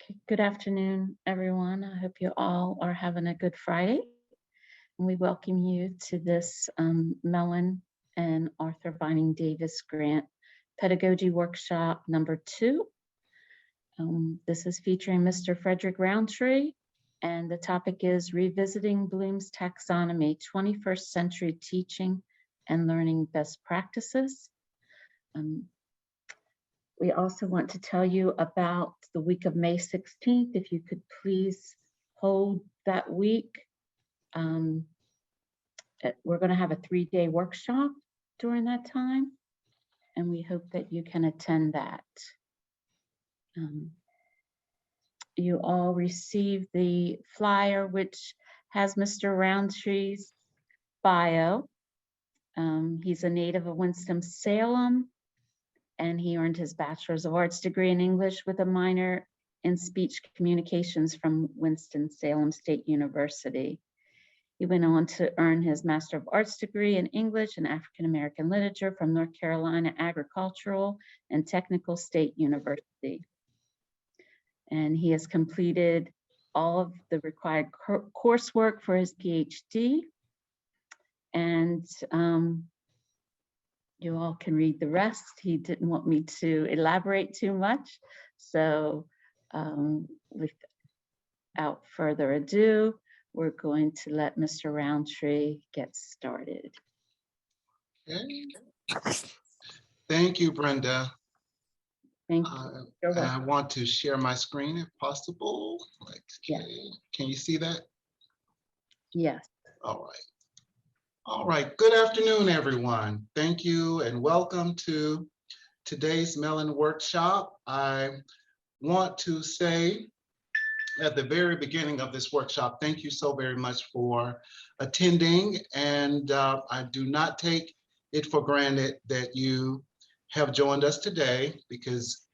Okay, good afternoon, everyone. I hope you all are having a good Friday. And we welcome you to this Mellon and Arthur Vining Davis Grant Pedagogy Workshop number 2. This is featuring Mr. Frederick Roundtree, and the topic is Revisiting Bloom's Taxonomy, 21st Century Teaching and Learning Best Practices. We also want to tell you about the week of May 16th. If you could please hold that week. We're going to have a 3-day workshop during that time, and we hope that you can attend that. You all received the flyer, which has Mr. Roundtree's bio. He's a native of Winston-Salem, and he earned his Bachelor's of Arts degree in English with a minor in speech communications from Winston-Salem State University. He went on to earn his Master of Arts degree in English and African American Literature from North Carolina Agricultural and Technical State University. And he has completed all of the required coursework for his PhD. And you all can read the rest. He didn't want me to elaborate too much. So without further ado, we're going to let Mr. Roundtree get started. Okay. Thank you, Brenda. Thank you. I want to share my screen if possible. Okay. Yeah. Can you see that? Yes. All right. All right. Good afternoon, everyone. Thank you and welcome to today's Mellon workshop. I want to say at the very beginning of this workshop, thank you so very much for attending. And I do not take it for granted that you have joined us today because,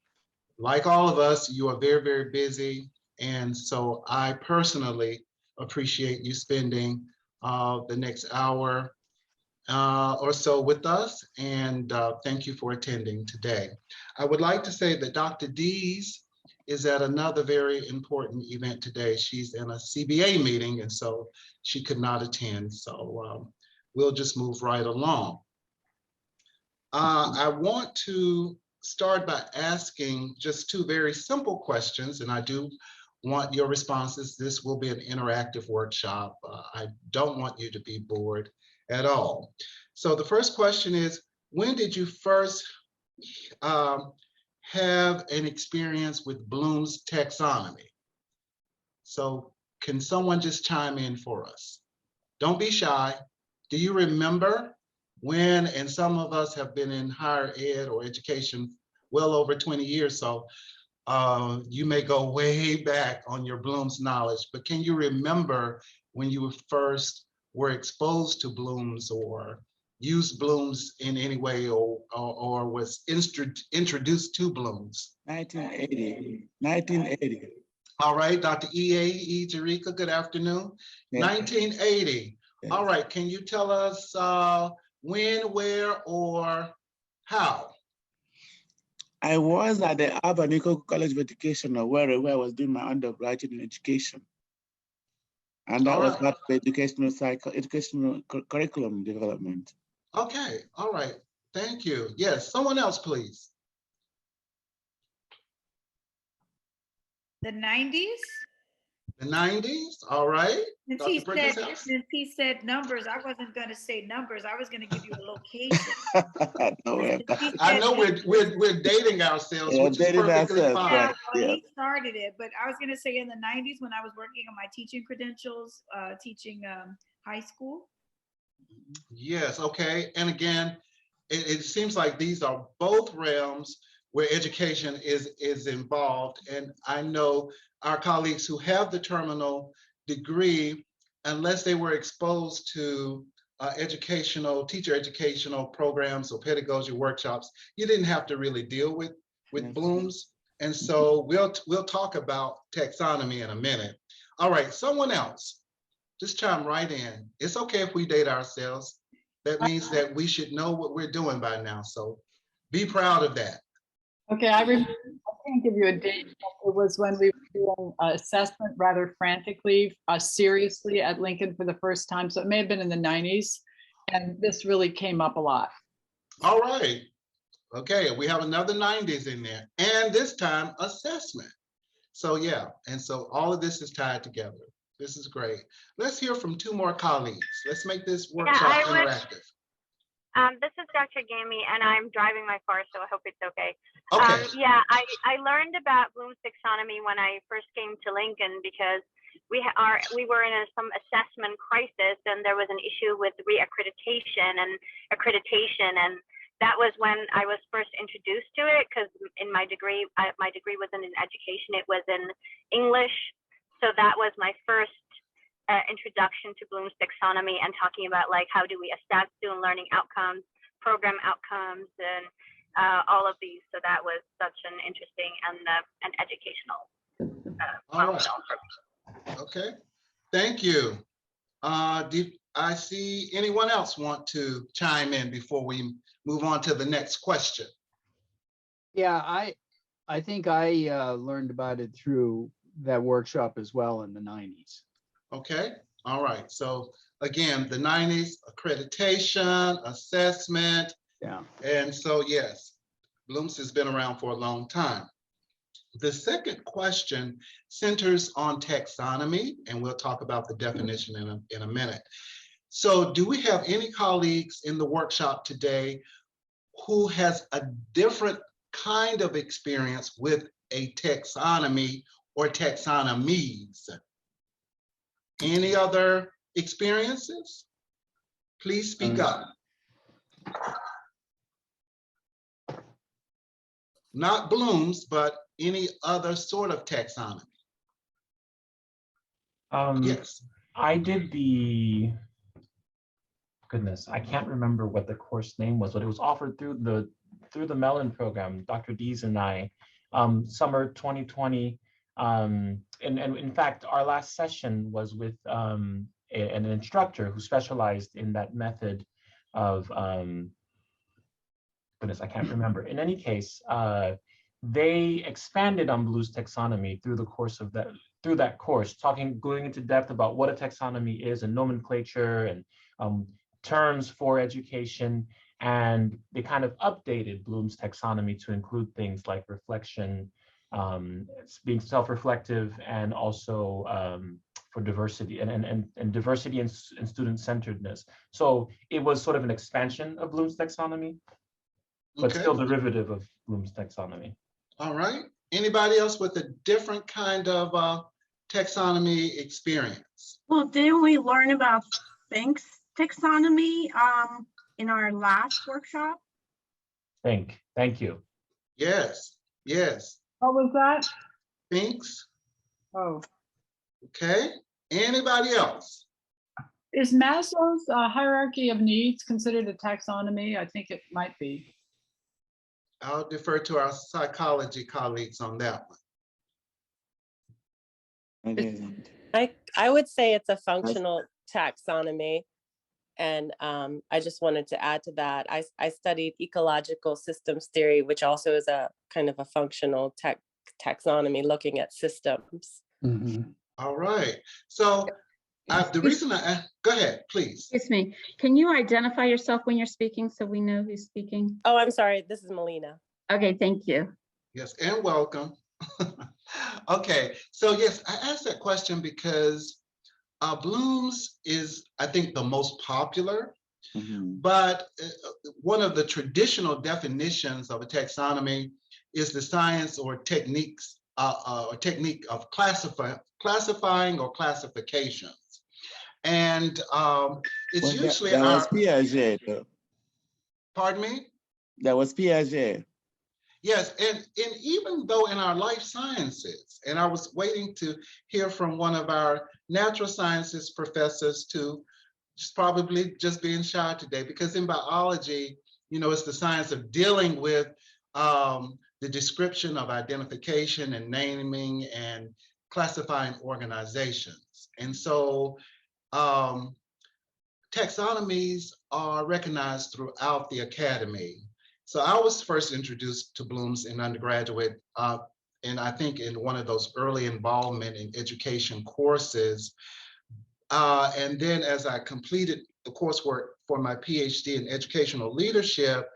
like all of us, you are very, very busy. And so I personally appreciate you spending the next hour or so with us. And thank you for attending today. I would like to say that Dr. Dees is at another very important event today. She's in a CBA meeting, and so she could not attend. So we'll just move right along. I want to start by asking just 2 very simple questions, and I do want your responses. This will be an interactive workshop. I don't want you to be bored at all. So the first question is, when did you first have an experience with Bloom's taxonomy? So can someone just chime in for us? Don't be shy. Do you remember when, and some of us have been in higher ed or education well over 20 years, so you may go way back on your Bloom's knowledge, but can you remember when you first were exposed to Bloom's or used Bloom's in any way or was introduced to Bloom's? 1980. All right, Dr. E.A.E. Jarika, good afternoon. Yes. 1980. Yes. All right, can you tell us when, where, or how? I was at the Abanico College of Education, or where I was doing my undergraduate in education. And that was part of educational curriculum development. Okay, all right, thank you. Yes, someone else, please. The 90s? The 90s, all right. Since he said numbers, I wasn't going to say numbers. I was going to give you a location. I know we're dating ourselves, which is perfectly fine. Yeah, well, he started it, but I was going to say in the 90s when I was working on my teaching credentials, teaching high school. Yes, okay. And again, it seems like these are both realms where education is involved. And I know our colleagues who have the terminal degree, unless they were exposed to teacher educational programs or pedagogy workshops, you didn't have to really deal with Bloom's. And so we'll talk about taxonomy in a minute. All right, someone else, just chime right in. It's okay if we date ourselves. That means that we should know what we're doing by now. So be proud of that. Okay, I can't give you a date. It It was when we were doing assessment rather frantically, seriously at Lincoln for the first time. So it may have been in the 90s. And this really came up a lot. All right. Okay, we have another 90s in there. And this time, assessment. So yeah, and so all of this is tied together. This is great. Let's hear from two more colleagues. Let's make this workshop interactive. This is Dr. Gamey, and I'm driving my car, so I hope it's okay. Okay. Yeah, I learned about Bloom's taxonomy when I first came to Lincoln because we were in some assessment crisis, and there was an issue with reaccreditation and accreditation, and that was when I was first introduced to it. Because in my degree wasn't in education; it was in English, so that was my first introduction to Bloom's taxonomy and talking about like how do we assess student learning outcomes, program outcomes, and all of these. So that was such an interesting and educational milestone for me. Okay, thank you. Did I see anyone else want to chime in before we move on to the next question? Yeah, I think I learned about it through that workshop as well in the 90s. Okay, all right. So again, the 90s, accreditation, assessment. Yeah. And so yes, Bloom's has been around for a long time. The second question centers on taxonomy, and we'll talk about the definition in a minute. So do we have any colleagues in the workshop today who has a different kind of experience with a taxonomy or taxonomies? Any other experiences? Please speak up. Not Bloom's, but any other sort of taxonomy. Yes. I did goodness, I can't remember what the course name was, but it was offered through the Mellon program, Dr. Dees and I, summer 2020. And in fact, our last session was with an instructor who specialized in that method of, goodness, I can't remember. In any case, they expanded on Bloom's taxonomy through the course of that course, going into depth about what a taxonomy is and nomenclature and terms for education. And they kind of updated Bloom's taxonomy to include things like reflection, being self-reflective, and also for diversity and diversity and student-centeredness. So it was sort of an expansion of Bloom's taxonomy, but still derivative of Bloom's taxonomy. All right. Anybody else with a different kind of taxonomy experience? Well, didn't we learn about Fink's taxonomy in our last workshop? Thank you. Yes, yes. What was that? Fink's. Oh. Okay. Anybody else? Is Maslow's hierarchy of needs considered a taxonomy? I think it might be. I'll defer to our psychology colleagues on that one. I would say it's a functional taxonomy. And I just wanted to add to that. I studied ecological systems theory, which also is a kind of a functional taxonomy looking at systems. Mm-hmm. All right. So the reason go ahead, please. Excuse me. Can you identify yourself when you're speaking so we know who's speaking? Oh, I'm sorry. This is Melina. Okay, thank you. Yes, and welcome. Okay, so yes, I asked that question because Bloom's is, I think, the most popular, but one of the traditional definitions of a taxonomy is the science or techniques or technique of classifying or classifications. And it's usually that was Piaget, though. Pardon me? That was Piaget. Yes, and even though in our life sciences, and I was waiting to hear from one of our natural sciences professors too, just probably just being shy today, because in biology, you know, it's the science of dealing with the description of identification and naming and classifying organizations. And so taxonomies are recognized throughout the academy. So I was first introduced to Bloom's in undergraduate I think in one of those early involvement in education courses. And then as I completed the coursework for my PhD in educational leadership,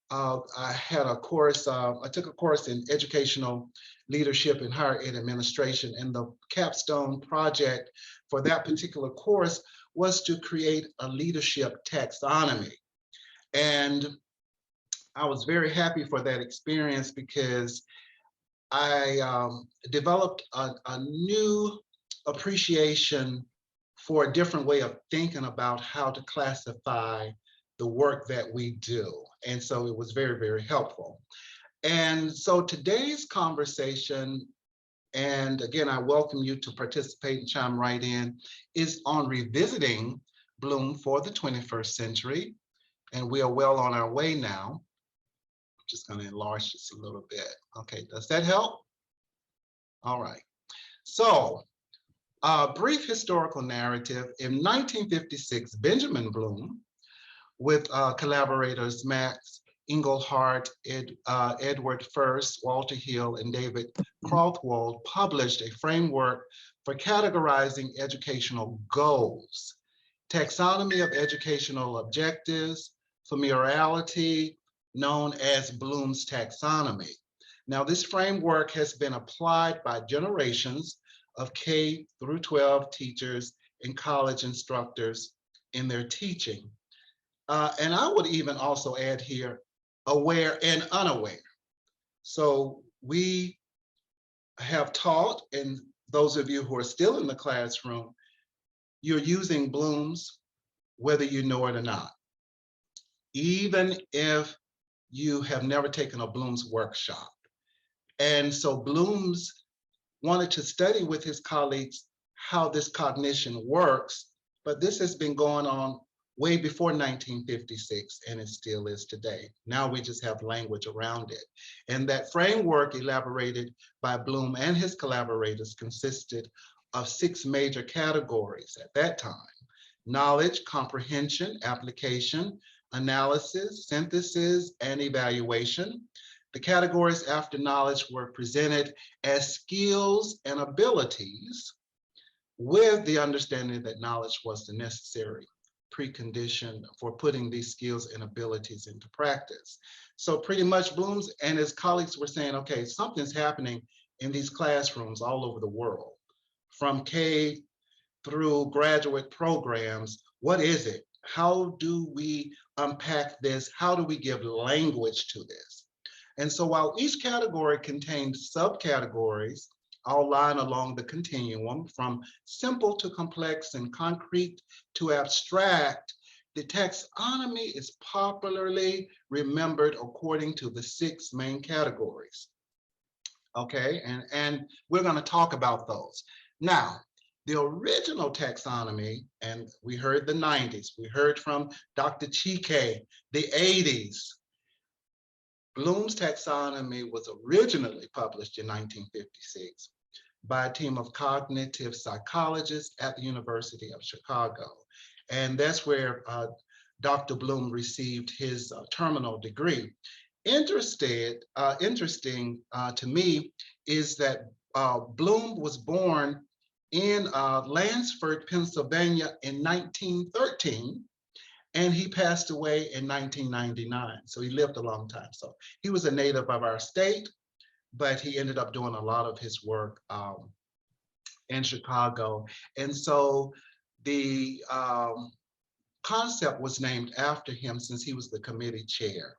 I had a course, I took a course in educational leadership and higher ed administration, and the capstone project for that particular course was to create a leadership taxonomy. And I was very happy for that experience because I developed a new appreciation for a different way of thinking about how to classify the work that we do. And so it was very, very helpful. And so today's conversation, and again, I welcome you to participate and chime right in, is on revisiting Bloom for the 21st century. And we are well on our way now. I'm just going to enlarge this a little bit. Okay, does that help? All right. So, brief historical narrative. In 1956, Benjamin Bloom, with collaborators Max Engelhardt, Edward First, Walter Hill, and David Krothwold, published a framework for categorizing educational goals, taxonomy of educational objectives, familiarity, known as Bloom's taxonomy. Now, this framework has been applied by generations of K through 12 teachers and college instructors in their teaching. And I would even also add here, aware and unaware. So we have taught, and those of you who are still in the classroom, you're using Bloom's whether you know it or not. Even if you have never taken a Bloom's workshop. And so Bloom's wanted to study with his colleagues how this cognition works, but this has been going on way before 1956, and it still is today. Now we just have language around it. And that framework elaborated by Bloom and his collaborators consisted of 6 major categories at that time: knowledge, comprehension, application, analysis, synthesis, and evaluation. The categories after knowledge were presented as skills and abilities, with the understanding that knowledge was the necessary precondition for putting these skills and abilities into practice. So pretty much Bloom's and his colleagues were saying, okay, something's happening in these classrooms all over the world, from K through graduate programs. What is it? How do we unpack this? How do we give language to this? And so while each category contained subcategories, all lying along the continuum from simple to complex and concrete to abstract, the taxonomy is popularly remembered according to the 6 main categories. Okay, and we're going to talk about those. Now, the original taxonomy, and we heard the 90s, we heard from Dr. Chike, the 80s. Bloom's taxonomy was originally published in 1956 by a team of cognitive psychologists at the University of Chicago. And that's where Dr. Bloom received his terminal degree. Interesting to me is that Bloom was born in Lansford, Pennsylvania in 1913, and he passed away in 1999. So he lived a long time. So he was a native of our state, but he ended up doing a lot of his work in Chicago. And so the concept was named after him since he was the committee chair.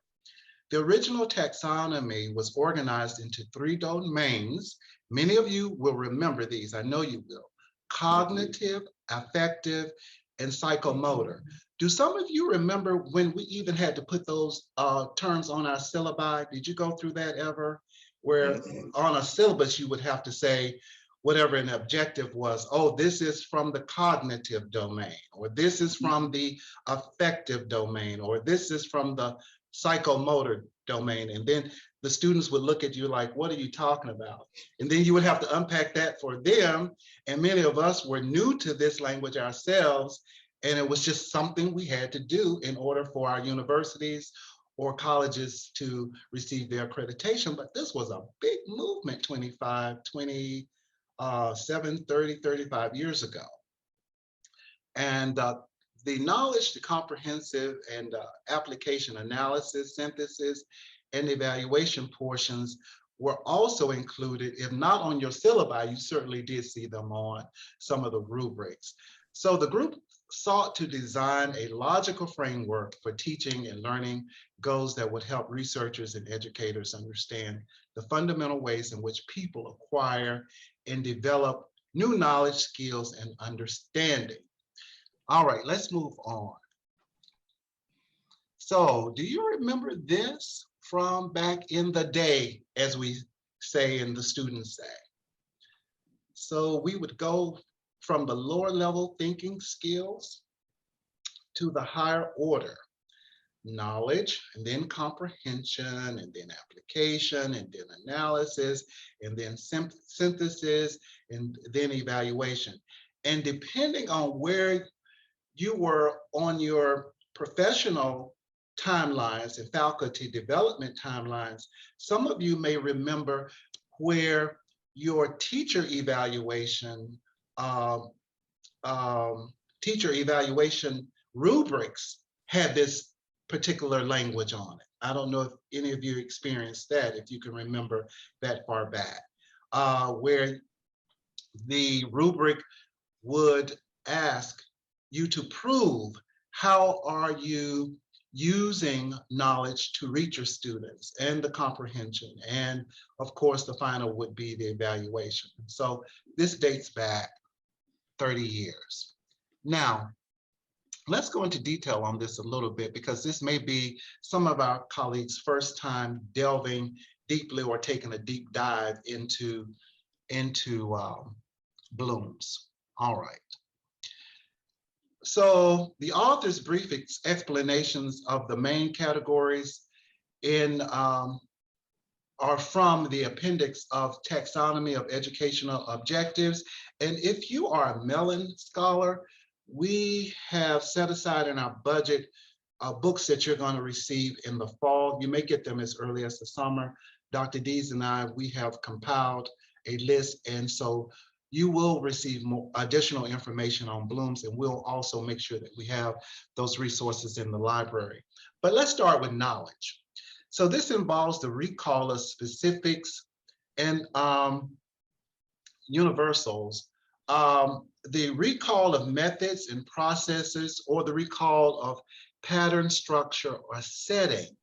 The original taxonomy was organized into 3 domains. Many of you will remember these, I know you will: cognitive, affective, and psychomotor. Do some of you remember when we even had to put those terms on our syllabi? Did you go through that ever? Where on a syllabus, you would have to say whatever an objective was. Oh, this is from the cognitive domain, or this is from the affective domain, or this is from the psychomotor domain. And then the students would look at you like, what are you talking about? And then you would have to unpack that for them. And many of us were new to this language ourselves. And it was just something we had to do in order for our universities or colleges to receive their accreditation, but this was a big movement 35 years ago. And the knowledge, the comprehensive and application analysis, synthesis, and evaluation portions were also included. If not on your syllabi, you certainly did see them on some of the rubrics. So the group sought to design a logical framework for teaching and learning goals that would help researchers and educators understand the fundamental ways in which people acquire and develop new knowledge, skills, and understanding. All right, let's move on. So do you remember this from back in the day, as we say and the students say? So we would go from the lower level thinking skills to the higher order, knowledge, and then comprehension, and then application, and then analysis, and then synthesis, and then evaluation. And depending on where you were on your professional timelines and faculty development timelines, some of you may remember where your teacher evaluation rubrics had this particular language on it. I don't know if any of you experienced that, if you can remember that far back, where the rubric would ask you to prove how are you using knowledge to reach your students, and the comprehension, and of course the final would be the evaluation. So this dates back 30 years. Now, let's go into detail on this a little bit, because this may be some of our colleagues' first time delving deeply or taking a deep dive into Bloom's. All right. So the author's brief explanations of the main categories are from the appendix of Taxonomy of Educational Objectives. And if you are a Mellon scholar, we have set aside in our budget books that you're going to receive in the fall. You may get them as early as the summer. Dr. Dees and I, we have compiled a list, and so you will receive more additional information on Bloom's, and we'll also make sure that we have those resources in the library. But let's start with knowledge. So this involves the recall of specifics and universals, the recall of methods and processes, or the recall of pattern, structure, or setting.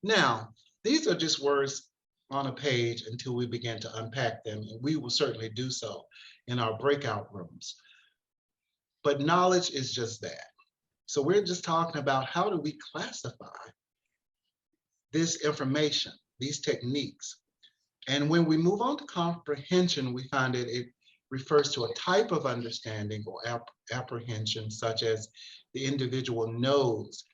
Now, these are just words on a page until we begin to unpack them, and we will certainly do so in our breakout rooms. But knowledge is just that. So we're just talking about how do we classify this information, these techniques. And when we move on to comprehension, we find that it refers to a type of understanding or apprehension, such as the individual knows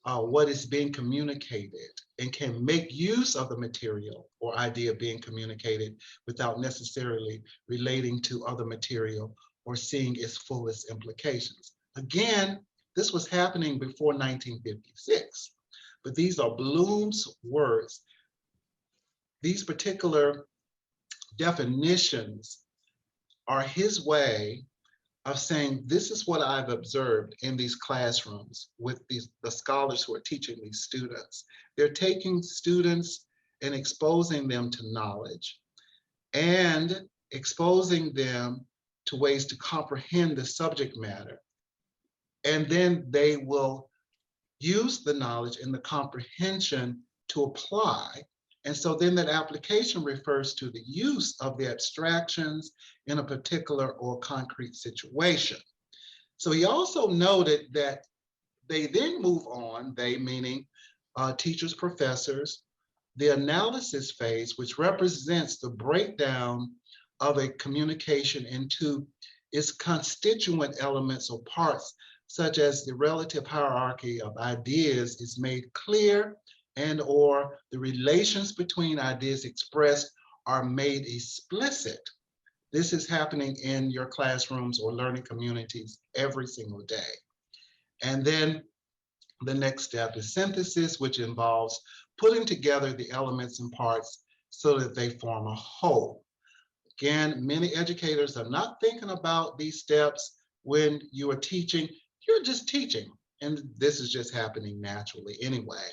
what is being communicated and can make use of the material or idea being communicated without necessarily relating to other material or seeing its fullest implications. Again, this was happening before 1956, but these are Bloom's words. These particular definitions are his way of saying, this is what I've observed in these classrooms with the scholars who are teaching these students. They're taking students and exposing them to knowledge and exposing them to ways to comprehend the subject matter. And then they will use the knowledge and the comprehension to apply. And so then that application refers to the use of the abstractions in a particular or concrete situation. So he also noted that they then move on, they meaning teachers, professors, the analysis phase, which represents the breakdown of a communication into its constituent elements or parts, such as the relative hierarchy of ideas is made clear, and or the relations between ideas expressed are made explicit. This is happening in your classrooms or learning communities every single day. And then The next step is synthesis, which involves putting together the elements and parts so that they form a whole. Again, many educators are not thinking about these steps when you are teaching. You're just teaching, and this is just happening naturally anyway.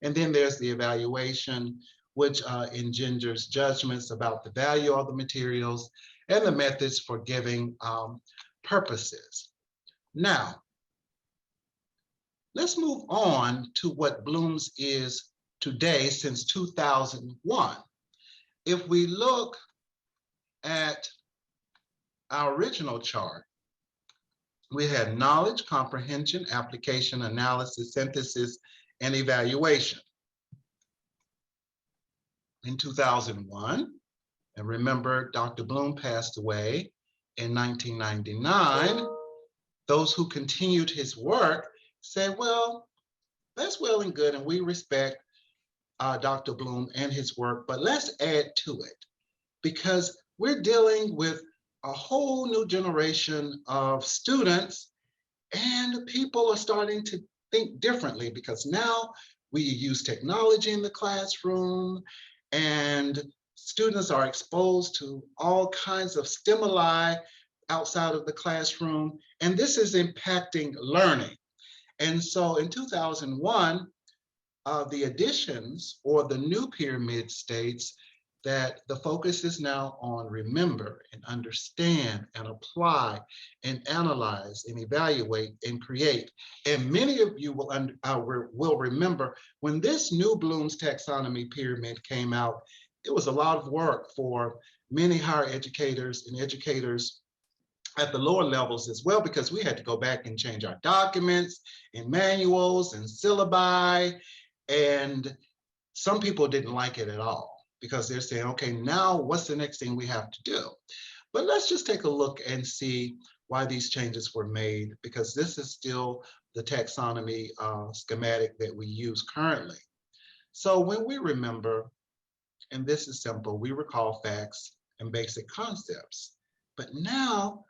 And then there's the evaluation, which engenders judgments about the value of the materials and the methods for giving purposes. Now, let's move on to what Bloom's is today since 2001. If we look at our original chart, we had knowledge, comprehension, application, analysis, synthesis, and evaluation. In 2001, and remember, Dr. Bloom passed away in 1999, those who continued his work said, well, that's well and good, and we respect Dr. Bloom and his work, but let's add to it, because we're dealing with a whole new generation of students, and people are starting to think differently, because now we use technology in the classroom, and students are exposed to all kinds of stimuli outside of the classroom, and this is impacting learning. And so in 2001, the additions or the new pyramid states that the focus is now on remember and understand and apply and analyze and evaluate and create. And many of you will remember when this new Bloom's taxonomy pyramid came out, it was a lot of work for many higher educators and educators at the lower levels as well, because we had to go back and change our documents and manuals and syllabi. And some people didn't like it at all, because they're saying, okay, now what's the next thing we have to do? But let's just take a look and see why these changes were made, because this is still the taxonomy schematic that we use currently. So when we remember, and this is simple, we recall facts and basic concepts. But now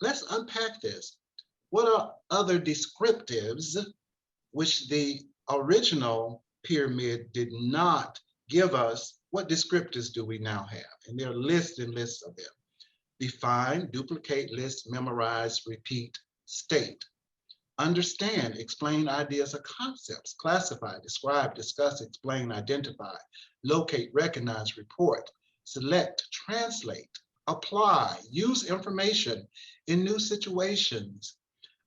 let's unpack this. What are other descriptives which the original pyramid did not give us? What descriptors do we now have? And there are lists and lists of them. Define, duplicate, list, memorize, repeat, state. Understand, explain ideas or concepts, classify, describe, discuss, explain, identify, locate, recognize, report, select, translate, apply, use information in new situations,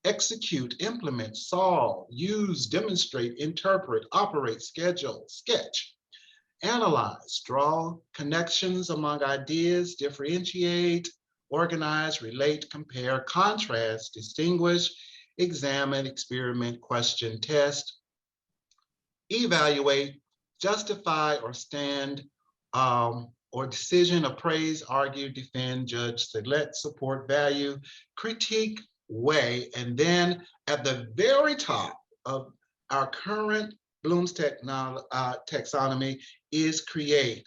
execute, implement, solve, use, demonstrate, interpret, operate, schedule, sketch, analyze, draw connections among ideas, differentiate, organize, relate, compare, contrast, distinguish, examine, experiment, question, test, evaluate, justify or stand, or decision, appraise, argue, defend, judge, select, support, value, critique, weigh, and then at the very top of our current Bloom's taxonomy is create,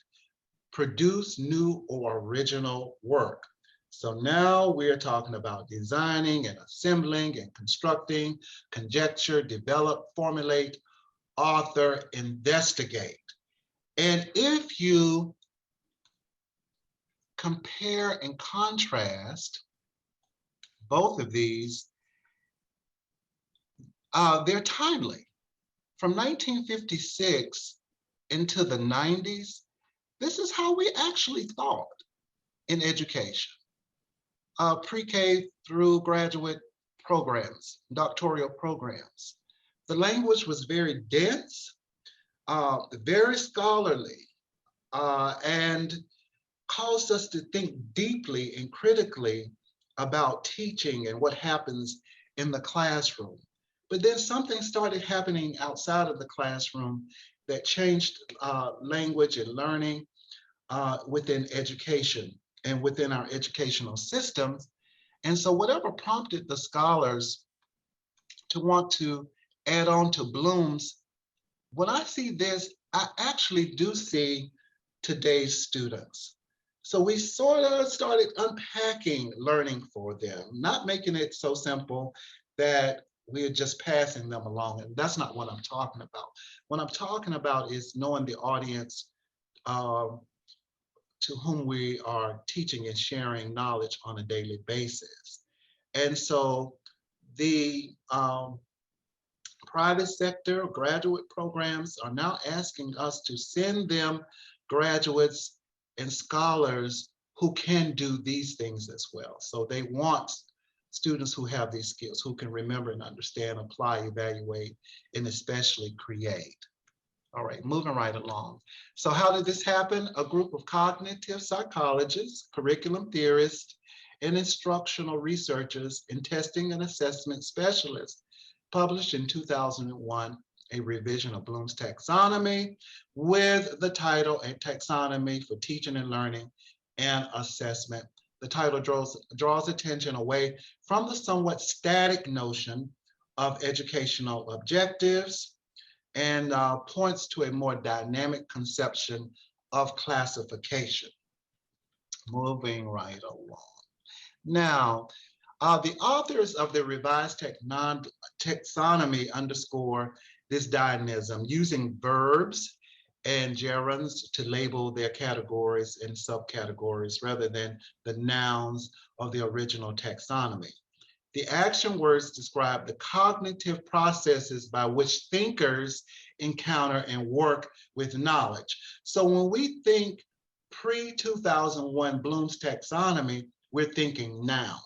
produce new or original work. So now we're talking about designing and assembling and constructing, conjecture, develop, formulate, author, investigate. And if you compare and contrast both of these, they're timely. From 1956 into the 90s, this is how we actually thought in education. Pre-K through graduate programs, doctoral programs. The language was very dense, very scholarly, and caused us to think deeply and critically about teaching and what happens in the classroom. But then something started happening outside of the classroom that changed language and learning within education and within our educational systems. And so whatever prompted the scholars to want to add on to Bloom's, when I see this, I actually do see today's students. So we sort of started unpacking learning for them, not making it so simple that we're just passing them along, and that's not what I'm talking about. What I'm talking about is knowing the audience to whom we are teaching and sharing knowledge on a daily basis. And so the private sector graduate programs are now asking us to send them graduates and scholars who can do these things as well. So they want students who have these skills, who can remember and understand, apply, evaluate, and especially create. All right, moving right along. So how did this happen? A group of cognitive psychologists, curriculum theorists, and instructional researchers and testing and assessment specialists published in 2001 a revision of Bloom's taxonomy with the title A Taxonomy for Teaching and Learning and Assessment. The title draws attention away from the somewhat static notion of educational objectives and points to a more dynamic conception of classification. Moving right along. Now, the authors of the revised taxonomy underscore this dynamism using verbs and gerunds to label their categories and subcategories rather than the nouns of the original taxonomy. The action words describe the cognitive processes by which thinkers encounter and work with knowledge. So when we think pre-2001 Bloom's taxonomy, we're thinking noun,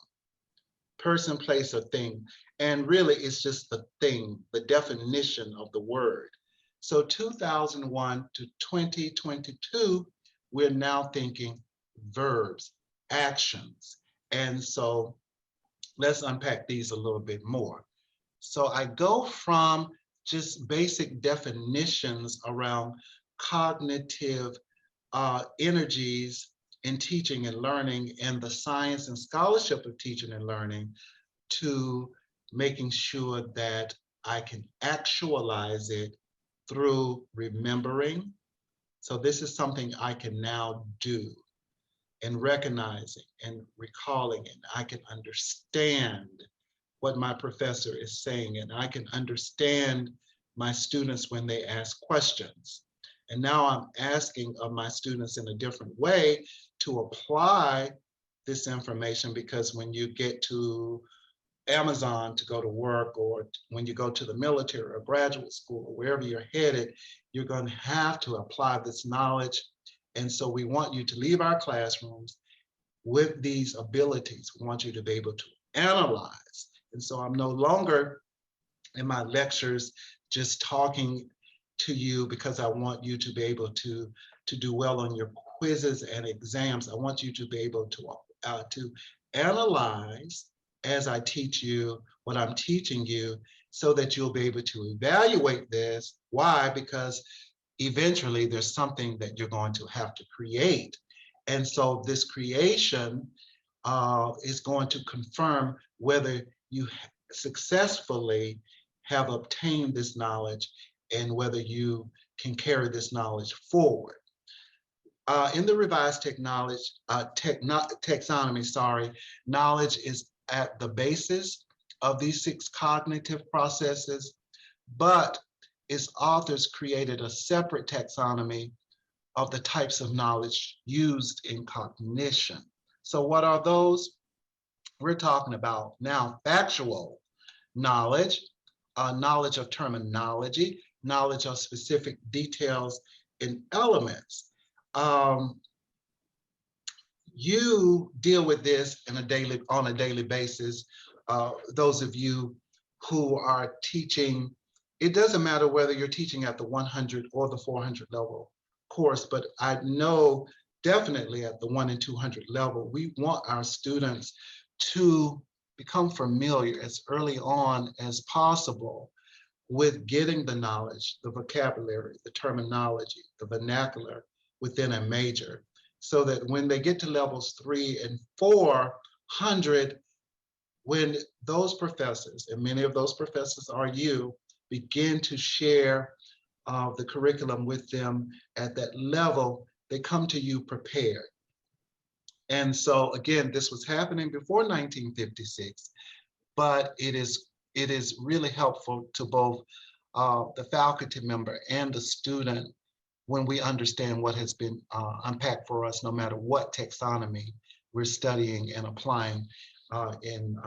person, place, or thing. And really it's just the thing, the definition of the word. So 2001 to 2022, we're now thinking verbs, actions. And so let's unpack these a little bit more. So I go from just basic definitions around cognitive energies in teaching and learning and the science and scholarship of teaching and learning to making sure that I can actualize it through remembering. So this is something I can now do, and recognizing and recalling it. I can understand what my professor is saying, and I can understand my students when they ask questions. And now I'm asking of my students in a different way to apply this information, because when you get to Amazon to go to work, or when you go to the military or graduate school or wherever you're headed, you're going to have to apply this knowledge. And so we want you to leave our classrooms with these abilities. We want you to be able to analyze. And so I'm no longer in my lectures just talking to you because I want you to be able to do well on your quizzes and exams. I want you to be able to analyze as I teach you what I'm teaching you, so that you'll be able to evaluate this. Why? Because eventually there's something that you're going to have to create. And so this creation is going to confirm whether you successfully have obtained this knowledge and whether you can carry this knowledge forward. In the revised taxonomy, knowledge is at the basis of these 6 cognitive processes, but its authors created a separate taxonomy of the types of knowledge used in cognition. So what are those? We're talking about now factual knowledge, knowledge of terminology, knowledge of specific details and elements. You deal with this on a daily basis. Those of you who are teaching, it doesn't matter whether you're teaching at the 100 or the 400 level course, but I know definitely at the 100 and 200 level, we want our students to become familiar as early on as possible with getting the knowledge, the vocabulary, the terminology, the vernacular within a major, so that when they get to levels 3 and 400, when those professors, and many of those professors are you, begin to share the curriculum with them at that level, they come to you prepared. And so again, this was happening before 1956, but it is it is really helpful to both the faculty member and the student when we understand what has been unpacked for us, no matter what taxonomy we're studying and applying in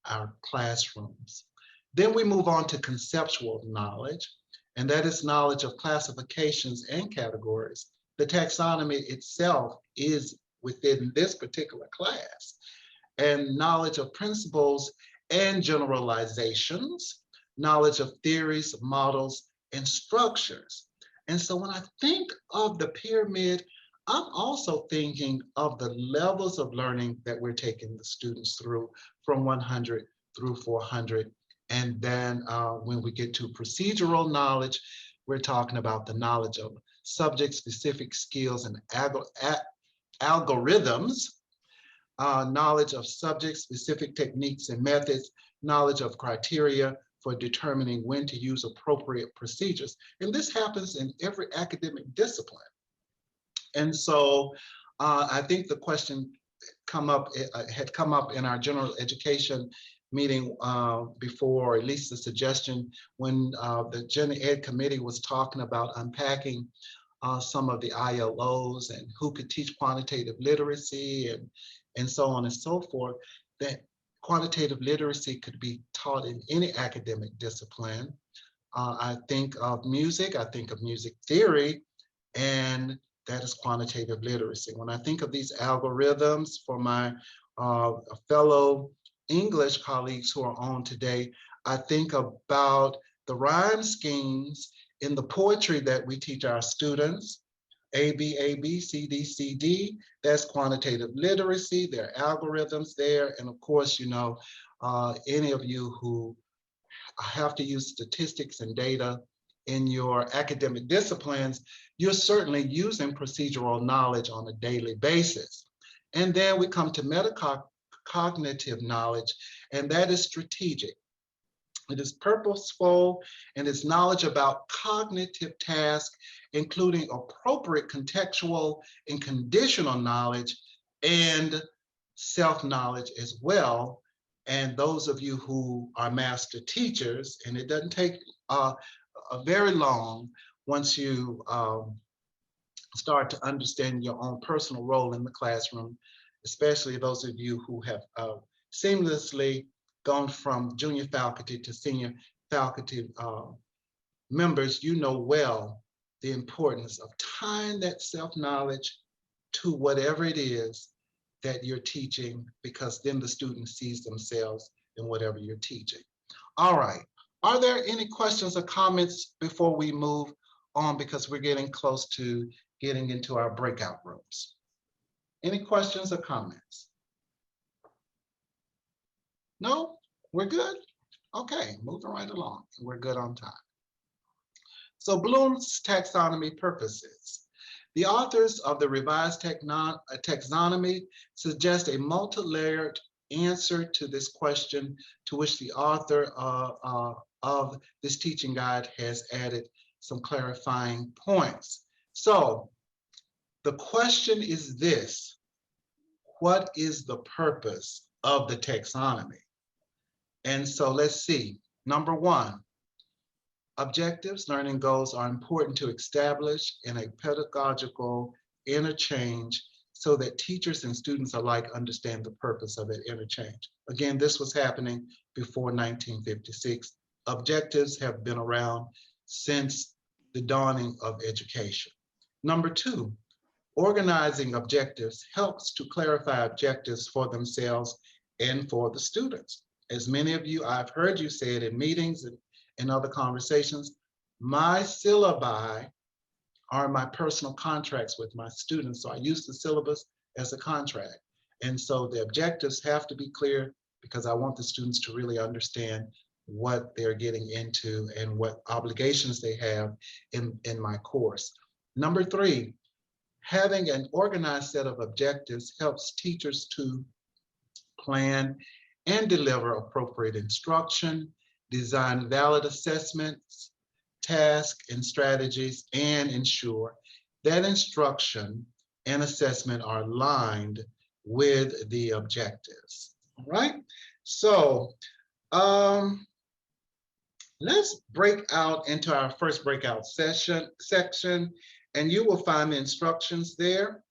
our classrooms. Then we move on to conceptual knowledge, and that is knowledge of classifications and categories. The taxonomy itself is within this particular class, and knowledge of principles and generalizations, knowledge of theories, models, and structures. And so when I think of the pyramid, I'm also thinking of the levels of learning that we're taking the students through from 100 through 400. And then when we get to procedural knowledge, we're talking about the knowledge of subject-specific skills and algorithms, knowledge of subject-specific techniques and methods, knowledge of criteria for determining when to use appropriate procedures. And this happens in every academic discipline. And so I think the question had come up in our general education meeting before, or at least the suggestion when the Gen Ed committee was talking about unpacking some of the ILOs and who could teach quantitative literacy and so on and so forth, that quantitative literacy could be taught in any academic discipline. I think of music theory, and that is quantitative literacy. When I think of these algorithms for my fellow English colleagues who are on today, I think about the rhyme schemes in the poetry that we teach our students. A, B, C, D, C, D, that's quantitative literacy. There are algorithms there. And of course, you know, any of you who have to use statistics and data in your academic disciplines, you're certainly using procedural knowledge on a daily basis. And then we come to metacognitive knowledge, and that is strategic. It is purposeful, and it's knowledge about cognitive tasks, including appropriate contextual and conditional knowledge and self-knowledge as well. And those of you who are master teachers, and it doesn't take very long once you start to understand your own personal role in the classroom, especially those of you who have seamlessly gone from junior faculty to senior faculty members, you know well the importance of tying that self-knowledge to whatever it is that you're teaching, because then the student sees themselves in whatever you're teaching. All right, are there any questions or comments before we move on, because we're getting close to getting into our breakout rooms? Any questions or comments? No? We're good? Okay, moving right along. We're good on time. So Bloom's taxonomy purposes. The authors of the revised taxonomy suggest a multi-layered answer to this question, to which the author of this teaching guide has added some clarifying points. So the question is this: what is the purpose of the taxonomy? And so let's see. Number one, objectives, learning goals are important to establish in a pedagogical interchange so that teachers and students alike understand the purpose of that interchange. Again, this was happening before 1956. Objectives have been around since the dawning of education. Number two, organizing objectives helps to clarify objectives for themselves and for the students. As many of you, I've heard you say it in meetings and other conversations, my syllabi are my personal contracts with my students. So I use the syllabus as a contract. And so the objectives have to be clear, because I want the students to really understand what they're getting into and what obligations they have in my course. Number three, having an organized set of objectives helps teachers to plan and deliver appropriate instruction, design valid assessments, tasks and strategies, and ensure that instruction and assessment are aligned with the objectives. All right? So let's break out into our first breakout section, and you will find the instructions there.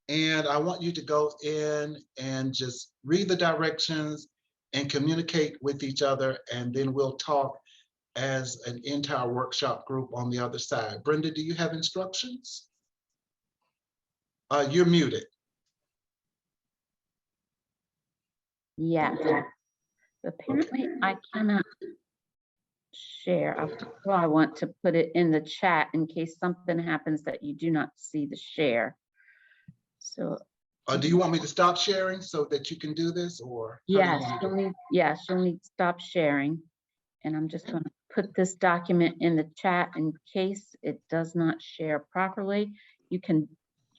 And I want you to go in and just read the directions and communicate with each other, and then we'll talk as an entire workshop group on the other side. Brenda, do you have instructions? You're muted. Yes. Apparently, I cannot share. I want to put it in the chat in case something happens that you do not see the share. So Do you want me to stop sharing so that you can do this, or? How do you yes, want me to- you'll need to stop sharing. And I'm just going to put this document in the chat in case it does not share properly. You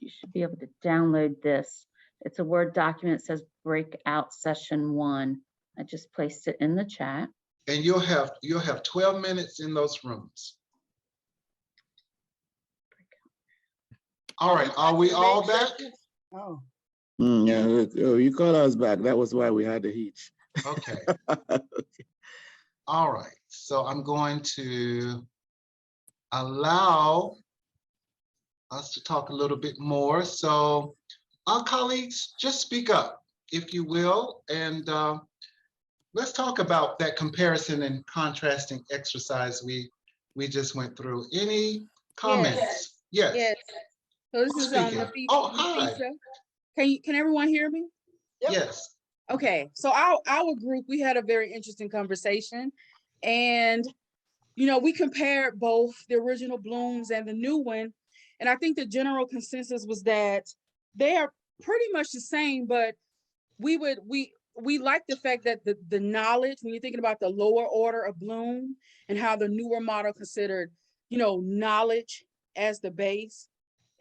should be able to download this. It's a Word document. It says breakout session 1. I just placed it in the chat. And you'll have 12 minutes in those rooms. All right, are we all back? Oh, Yeah, you call us back. That was why we had the heat. Okay. All right, so I'm going to allow us to talk a little bit more. So our colleagues, just speak up, if you will, and let's talk about that comparison and contrasting exercise we just went through. Any comments? Yes. Yes. So this Who's is speaking? Oh, hi. Can everyone hear me? Yep. Yes. Okay. So our group, we had a very interesting conversation, and we compared both the original Blooms and the new one, and I think the general consensus was that they are pretty much the same, but we like the fact that the knowledge, when you're thinking about the lower order of Bloom and how the newer model considered, knowledge as the base.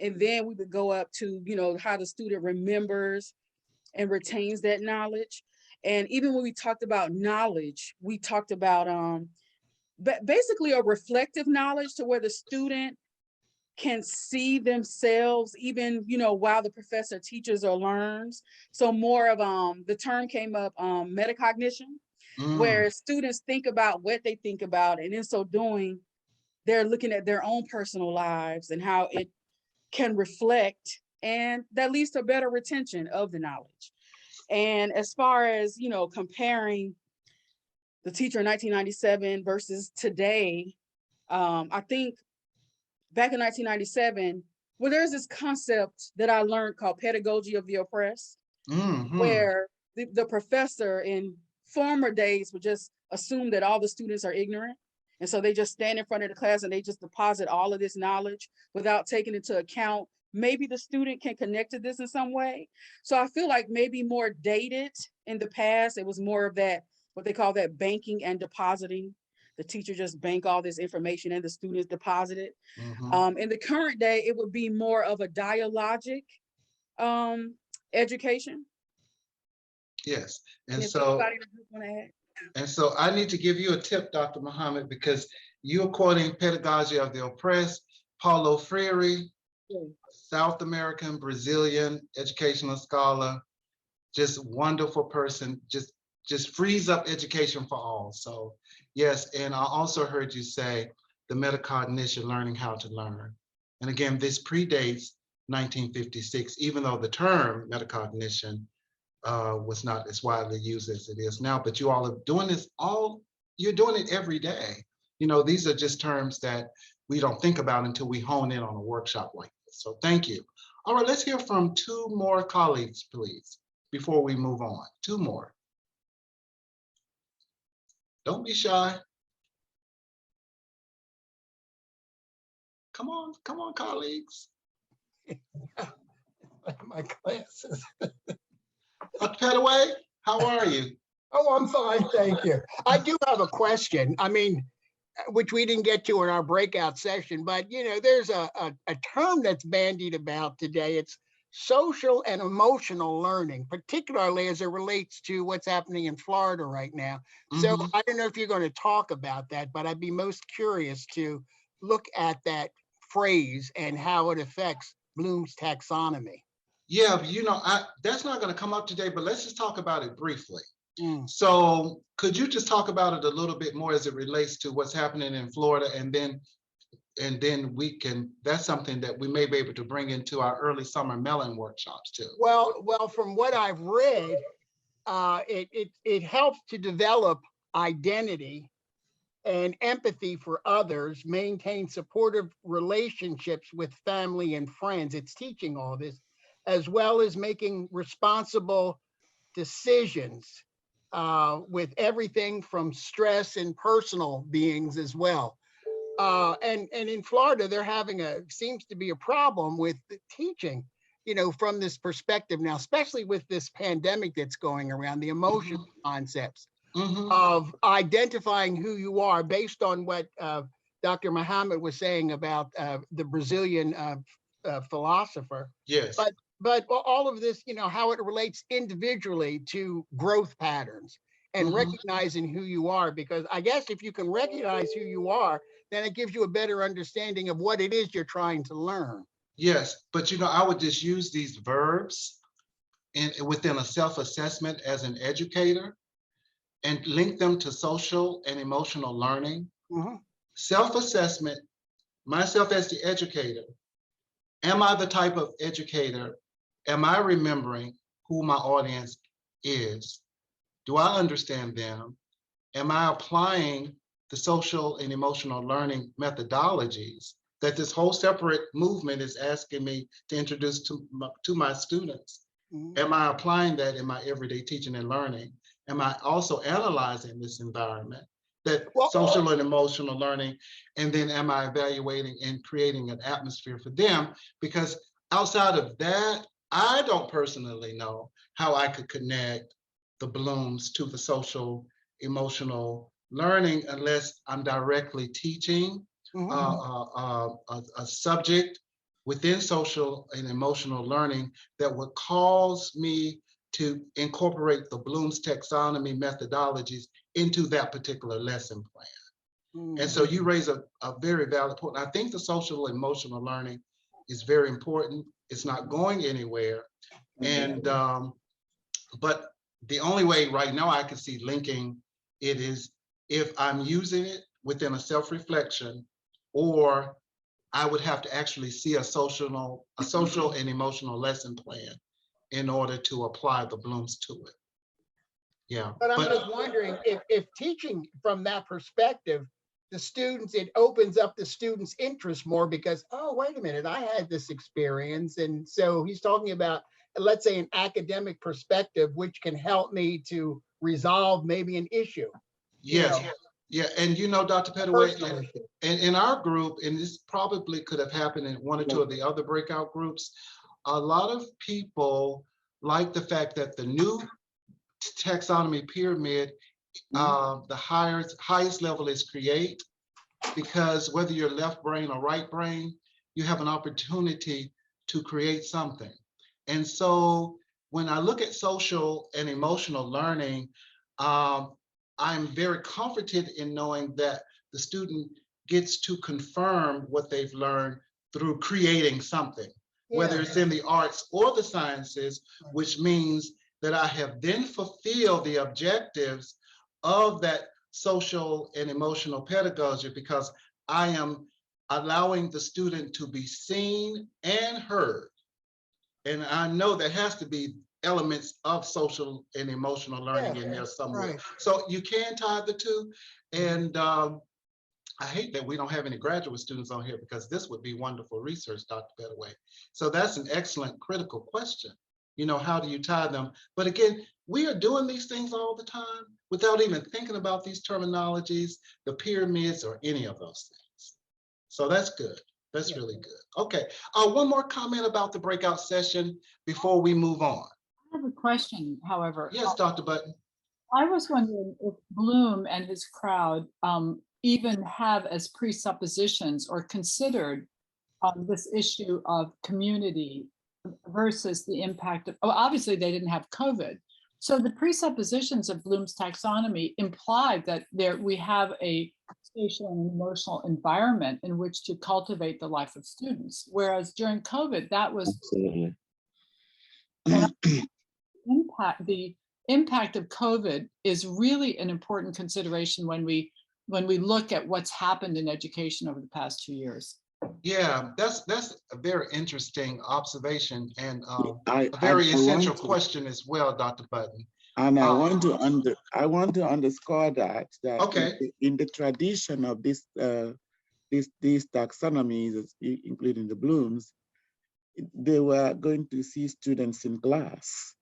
And then we would go up to, how the student remembers and retains that knowledge. And even when we talked about knowledge, we talked about basically a reflective knowledge to where the student can see themselves even, while the professor teaches or learns. So more of the term came up, metacognition, where students think about what they think about, and in so doing, they're looking at their own personal lives and how it can reflect, and that leads to better retention of the knowledge. And as far as, comparing the teacher in 1997 versus today, I think back in 1997, well, there's this concept that I learned called pedagogy of the oppressed, where the professor in former days would just assume that all the students are ignorant. And so they just stand in front of the class and they just deposit all of this knowledge without taking into account maybe the student can connect to this in some way. So I feel like maybe more dated in the past, it was more of that, what they call that banking and depositing. The teacher just bank all this information and the students deposit it. In the current day, it would be more of a dialogic education. Yes, and if anybody in the group want to add. And so I need to give you a tip, Dr. Muhammad, because you're quoting Pedagogy of the Oppressed, Paulo Freire, South American, Brazilian educational scholar, just wonderful person, just frees up education for all. So yes, and I also heard you say the metacognition, learning how to learn. And again, this predates 1956, even though the term metacognition was not as widely used as it is now, but you all are doing this you're doing it every day. These are just terms that we don't think about until we hone in on a workshop like this. So thank you. All right, let's hear from 2 more colleagues, please, before we move on. 2 more. Don't be shy. Come on, colleagues. My classes. Dr. Petaway, how are you? Oh, I'm fine, thank you. I do have a question. I mean, which we didn't get to in our breakout session, but there's a term that's bandied about today. It's social and emotional learning, particularly as it relates to what's happening in Florida right now. So I don't know if you're going to talk about that, but I'd be most curious to look at that phrase and how it affects Bloom's taxonomy. Yeah, that's not going to come up today, but let's just talk about it briefly. So could you just talk about it a little bit more as it relates to what's happening in Florida, and then we can, that's something that we may be able to bring into our early summer melon workshops too. Well, from what I've read, it helps to develop identity and empathy for others, maintain supportive relationships with family and friends. It's teaching all this, as well as making responsible decisions with everything from stress and personal beings as well. And in Florida, they're having seems to be a problem with the teaching, from this perspective now, especially with this pandemic that's going around, the emotional concepts of identifying who you are based on what Dr. Muhammad was saying about the Brazilian philosopher. Yes. But all of this, how it relates individually to growth patterns and recognizing who you are, because I guess if you can recognize who you are, then it gives you a better understanding of what it is you're trying to learn. Yes, but I would just use these verbs within a self-assessment as an educator and link them to social and emotional learning. Self-assessment, myself as the educator, am I the type of educator? Am I remembering who my audience is? Do I understand them? Am I applying the social and emotional learning methodologies that this whole separate movement is asking me to introduce to my students? Am I applying that in my everyday teaching and learning? Am I also analyzing this environment, that social and emotional learning, and then am I evaluating and creating an atmosphere for them? Because outside of that, I don't personally know how I could connect the blooms to the social emotional learning unless I'm directly teaching a subject within social and emotional learning that would cause me to incorporate the Bloom's taxonomy methodologies into that particular lesson plan. And so you raise a very valid point. I think the social and emotional learning is very important. It's not going anywhere. And but the only way right now I can see linking it is if I'm using it within a self-reflection, or I would have to actually see a social and emotional lesson plan in order to apply the Blooms to it. Yeah. But I'm just wondering if teaching from that perspective, it opens up the students' interest more because, oh, wait a minute, I had this experience. And so he's talking about, let's say, an academic perspective, which can help me to resolve maybe an issue. Yes. Yeah. And Dr. Pettaway, and in our group, and this probably could have happened in one or two of the other breakout groups, a lot of people like the fact that the new taxonomy pyramid, the highest level is create, because whether you're left brain or right brain, you have an opportunity to create something. And so when I look at social and emotional learning, I'm very comforted in knowing that the student gets to confirm what they've learned through creating something, whether it's in the arts or the sciences, which means that I have then fulfilled the objectives of that social and emotional pedagogy, because I am allowing the student to be seen and heard. And I know there has to be elements of social and emotional learning in there somewhere. Right. So you can tie the two. And I hate that we don't have any graduate students on here, because this would be wonderful research, Dr. Pettaway. So that's an excellent critical question. How do you tie them? But again, we are doing these things all the time without even thinking about these terminologies, the pyramids, or any of those things. So that's good. That's really good. Okay. One more comment about the breakout session before we move on. I have a question, however. Yes, Dr. Button. I was wondering if Bloom and his crowd even have as presuppositions or considered this issue of community versus the impact of, obviously they didn't have COVID. So the presuppositions of Bloom's taxonomy implied that we have a social and emotional environment in which to cultivate the life of students. Whereas during COVID, that was impact, the impact of COVID is really an important consideration when we look at what's happened in education over the past 2 years. Yeah, that's a very interesting observation and I, a very I essential want to, question as well, Dr. Button. and I Uh, want to underscore that Okay. in the tradition of these taxonomies, including the Blooms, they were going to see students in class,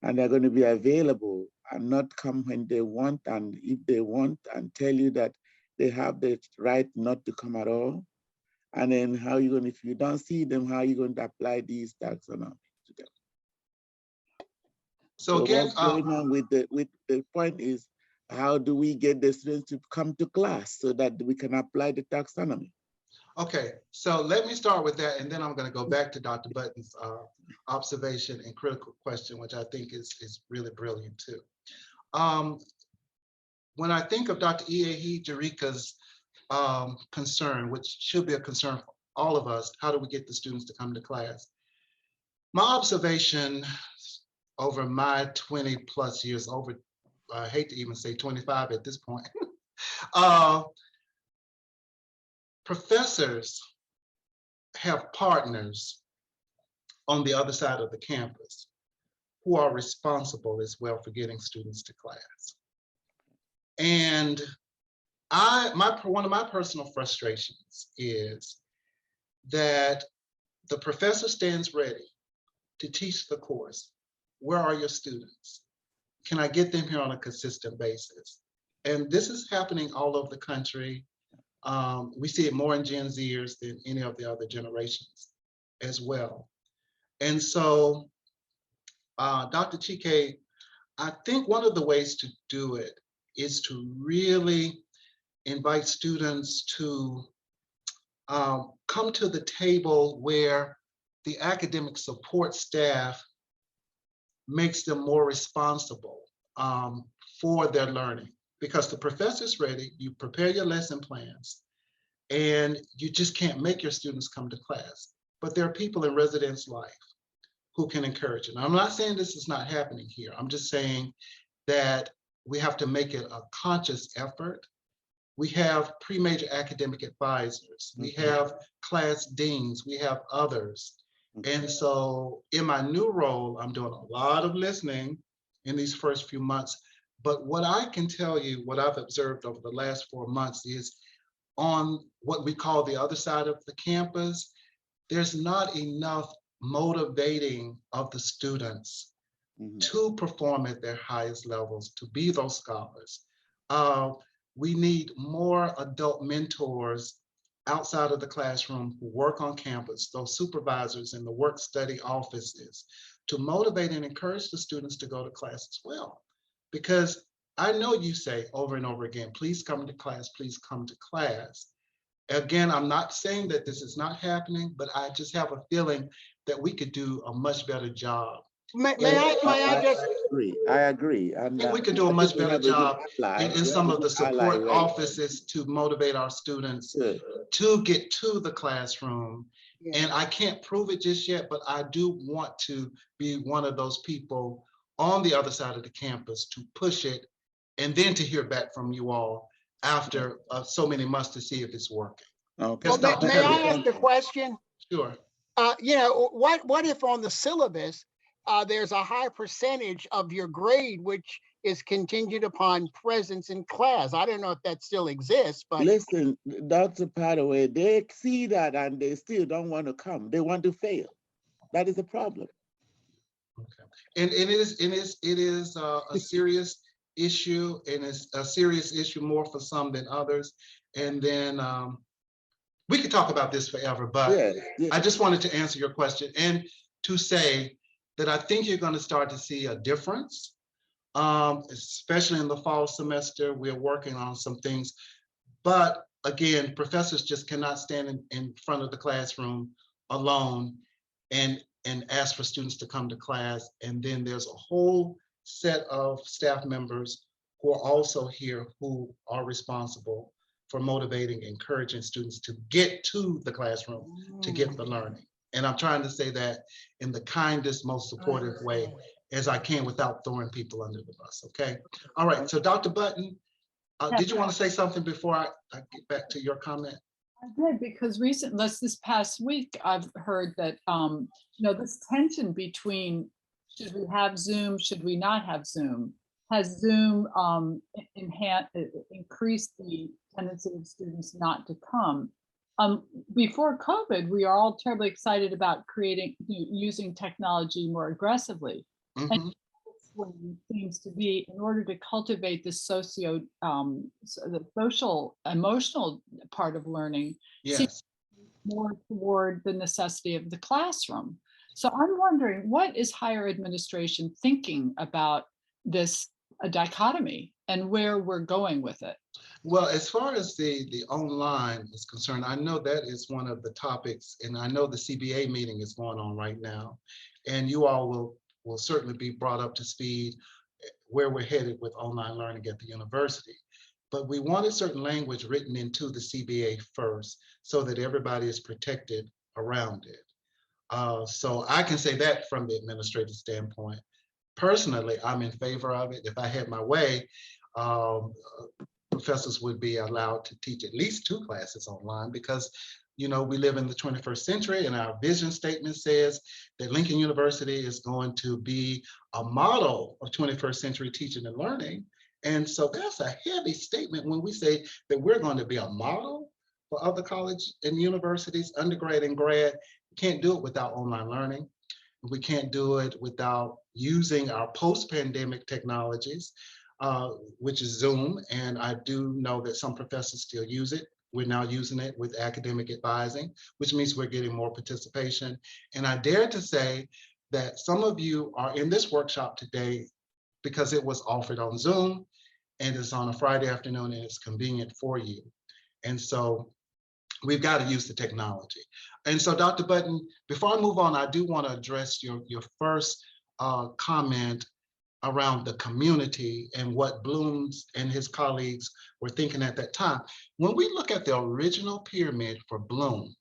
and they're going to be available and not come when they want, and if they want, and tell you that they have the right not to come at all. And then how you going, if you don't see them, how are you going to apply these taxonomies to them? So again, what's going on with the point is, how do we get the students to come to class so that we can apply the taxonomy? okay, so let me start with that, and then I'm going to go back to Dr. Button's observation and critical question, which I think is really brilliant too. When I think of Dr. Iahi Jarika's concern, which should be a concern for all of us, how do we get the students to come to class? My observation over my 20 plus years, I hate to even say 25 at this point, professors have partners on the other side of the campus who are responsible as well for getting students to class. And one of my personal frustrations is that the professor stands ready to teach the course. Where are your students? Can I get them here on a consistent basis? And this is happening all over the country. We see it more in Gen Zers than any of the other generations as well. And so, Dr. Chike, I think one of the ways to do it is to really invite students to come to the table where the academic support staff makes them more responsible for their learning. Because the professor's ready, you prepare your lesson plans, and you just can't make your students come to class. But there are people in residence life who can encourage it. And I'm not saying this is not happening here. I'm just saying that we have to make it a conscious effort. We have pre-major academic advisors. We have class deans. We have others. And so in my new role, I'm doing a lot of listening in these first few months. But what I can tell you, what I've observed over the last 4 months is on what we call the other side of the campus, there's not enough motivating of the students to perform at their highest levels, to be those scholars. We need more adult mentors outside of the classroom who work on campus, those supervisors in the work-study offices, to motivate and encourage the students to go to class as well. Because I know you say over and over again, please come to class, please come to class. Again, I'm not saying that this is not happening, but I just have a feeling that we could do a much better job. May I just I agree. And I think we could do a much better job in some of the support right? offices to motivate our students to get to the classroom. And I can't prove it just yet, but I do want to be one of those people on the other side of the campus to push it, and then to hear back from you all after so many months to see if it's working. Okay. Well, may I ask a question? Sure. You know, what if on the syllabus, there's a high percentage of your grade which is contingent upon presence in class? I don't know if that still exists, but listen, Dr. Padaway, they see that and they still don't want to come. They want to fail. That is a problem. Okay. And it is a serious issue, and it's a serious issue more for some than others. And then we could talk about this forever, but I just wanted to answer your question and to say that I think you're going to start to see a difference, especially in the fall semester. We're working on some things, but again, professors just cannot stand in front of the classroom alone and ask for students to come to class. And then there's a whole set of staff members who are also here who are responsible for motivating, encouraging students to get to the classroom, to get the learning. And I'm trying to say that in the kindest, most supportive way. as I can without throwing people under the bus, okay? All right, so Dr. Button, did you want to say something before I get back to your comment? I did, because this past week, I've heard that, this tension between should we have Zoom, should we not have Zoom? Has Zoom increased the tendency of students not to come? Before COVID, we are all terribly excited about using technology more aggressively. And this one seems to be, in order to cultivate the the social, emotional part of learning, Yes. more toward the necessity of the classroom. So I'm wondering, what is higher administration thinking about this dichotomy and where we're going with it? Well, as far as the online is concerned, I know that is one of the topics, and I know the CBA meeting is going on right now, and you all will certainly be brought up to speed where we're headed with online learning at the university. But we wanted certain language written into the CBA first so that everybody is protected around it. So I can say that from the administrative standpoint. Personally, I'm in favor of it. If I had my way, professors would be allowed to teach at least 2 classes online because, we live in the 21st century, and our vision statement says that Lincoln University is going to be a model of 21st century teaching and learning. And so that's a heavy statement when we say that we're going to be a model for other college and universities, undergrad and grad. We can't do it without online learning. We can't do it without using our post-pandemic technologies, which is Zoom. And I do know that some professors still use it. We're now using it with academic advising, which means we're getting more participation. And I dare to say that some of you are in this workshop today because it was offered on Zoom and it's on a Friday afternoon and it's convenient for you. And so we've got to use the technology. And so, Dr. Button, before I move on, I do want to address your first comment around the community and what Bloom's and his colleagues were thinking at that time. When we look at the original pyramid for Bloom,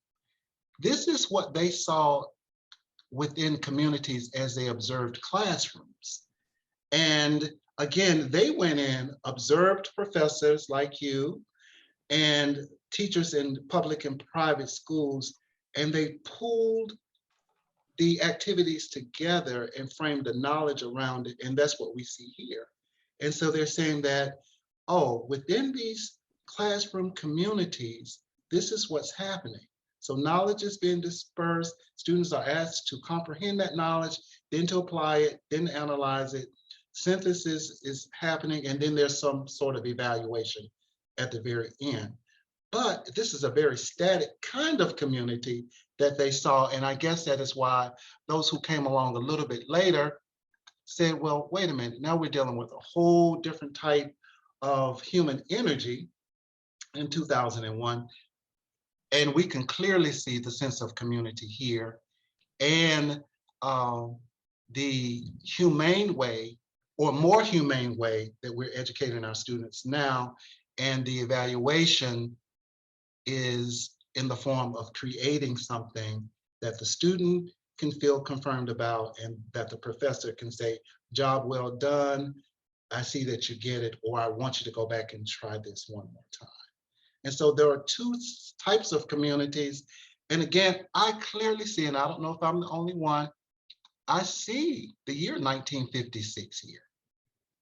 this is what they saw within communities as they observed classrooms. And again, they went in, observed professors like you and teachers in public and private schools, and they pooled the activities together and framed the knowledge around it. And that's what we see here. And so they're saying that, oh, within these classroom communities, this is what's happening. So knowledge is being dispersed. Students are asked to comprehend that knowledge, then to apply it, then analyze it. Synthesis is happening, and then there's some sort of evaluation at the very end. But this is a very static kind of community that they saw. And I guess that is why those who came along a little bit later said, well, wait a minute, now we're dealing with a whole different type of human energy in 2001. And we can clearly see the sense of community here and the humane way, or more humane way, that we're educating our students now. And the evaluation is in the form of creating something that the student can feel confirmed about and that the professor can say, job well done, I see that you get it, or I want you to go back and try this one more time. And so there are 2 types of communities. And again, I clearly see, and I don't know if I'm the only one, I see the year 1956 here.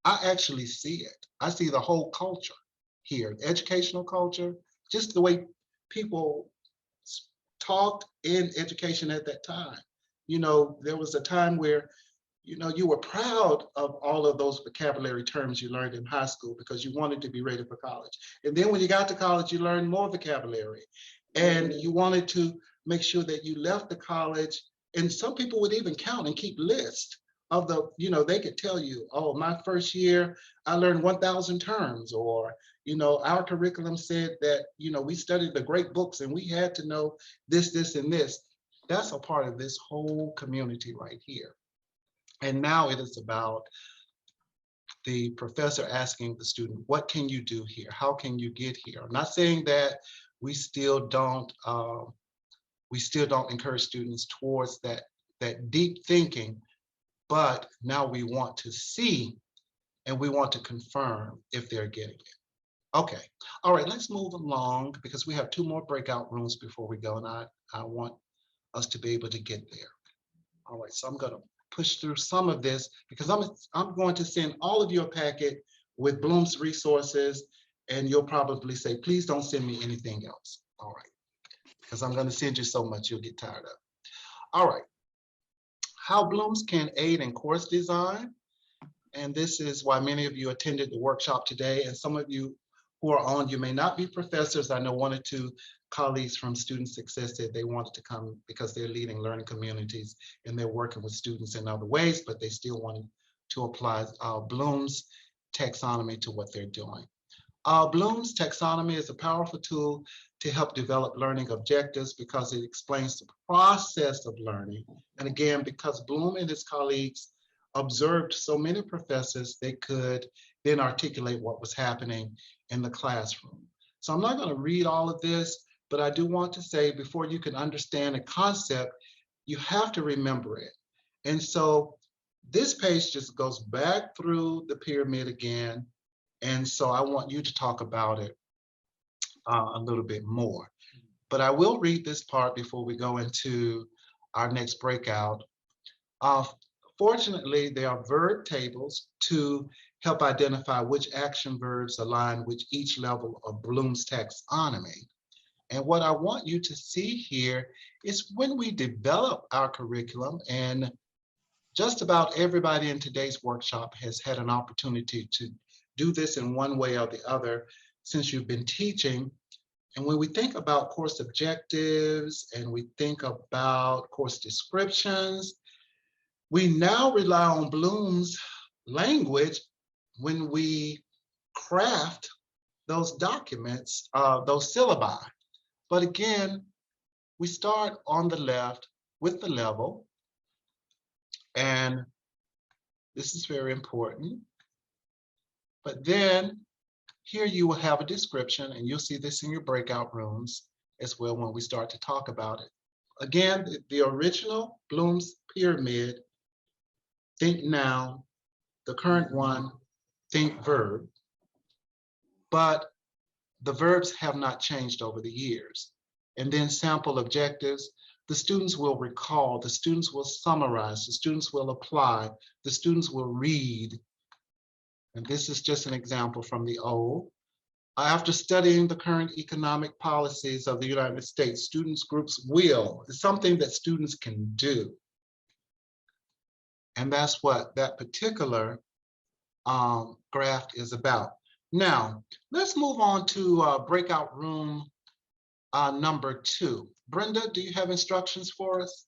I actually see it. I see the whole culture here, the educational culture, just the way people talked in education at that time. There was a time where, you were proud of all of those vocabulary terms you learned in high school because you wanted to be ready for college. And then when you got to college, you learned more vocabulary. And you wanted to make sure that you left the college. And some people would even count and keep lists of the, they could tell you, oh, my first year, I learned 1,000 terms, or, our curriculum said that, we studied the great books and we had to know this, this, and this. That's a part of this whole community right here. And now it is about the professor asking the student, what can you do here? How can you get here? I'm not saying that we still don't encourage students towards that deep thinking, but now we want to see and we want to confirm if they're getting it. Okay, all right, let's move along because we have 2 more breakout rooms before we go, and I want us to be able to get there. All right, so I'm gonna push through some of this because I'm going to send all of you a packet with Bloom's resources, and you'll probably say, please don't send me anything else. All right, because I'm gonna send you so much you'll get tired of it. All right, how Blooms can aid in course design. And this is why many of you attended the workshop today, and some of you who are on, you may not be professors. I know 1 or 2 colleagues from Student Success said they wanted to come because they're leading learning communities and they're working with students in other ways, but they still wanted to apply Bloom's taxonomy to what they're doing. Bloom's taxonomy is a powerful tool to help develop learning objectives because it explains the process of learning. And again, because Bloom and his colleagues observed so many professors, they could then articulate what was happening in the classroom. So I'm not going to read all of this, but I do want to say before you can understand a concept, you have to remember it. And so this page just goes back through the pyramid again. And so I want you to talk about it a little bit more. But I will read this part before we go into our next breakout. Fortunately, there are verb tables to help identify which action verbs align with each level of Bloom's taxonomy. And what I want you to see here is when we develop our curriculum, and just about everybody in today's workshop has had an opportunity to do this in one way or the other since you've been teaching. And when we think about course objectives and we think about course descriptions, we now rely on Bloom's language when we craft those documents, those syllabi. But again, we start on the left with the level, and this is very important. But then here you will have a description, and you'll see this in your breakout rooms as well when we start to talk about it. Again, the original Bloom's pyramid, think noun, the current one, think verb, but the verbs have not changed over the years. And then sample objectives, the students will recall, the students will summarize, the students will apply, the students will read. And this is just an example from the old. After studying the current economic policies of the United States, students groups will, it's something that students can do. And that's what that particular graph is about. Now, let's move on to breakout room number 2. Brenda, do you have instructions for us?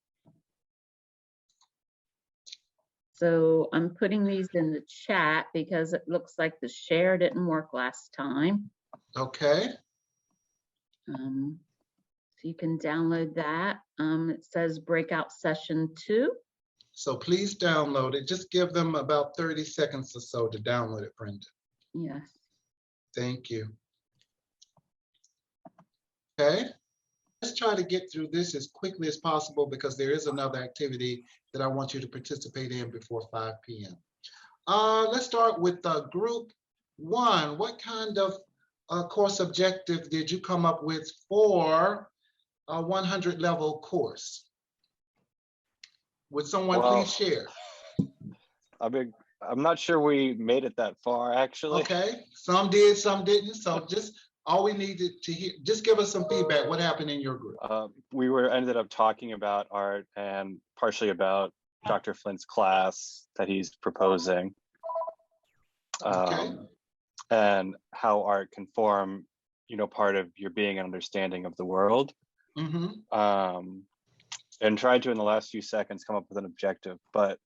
So I'm putting these in the chat because it looks like the share didn't work last time. Okay. So you can download that. It says breakout session 2. So please download it. Just give them about 30 seconds or so to download it, Brenda. Yes. Thank you. Okay. Let's try to get through this as quickly as possible because there is another activity that I want you to participate in before 5 p.m. Let's start with group 1. What kind of course objective did you come up with for a 100 level course? Would someone please share? I'm not sure we made it that far, actually. Okay, some did, some didn't. So just all we needed to hear, just give us some feedback. What happened in your group? We ended up talking about art and partially about Dr. Flint's class that he's proposing. Okay. And how art can form, part of your being and understanding of the world. Mm-hmm. And tried to, in the last few seconds, come up with an objective, but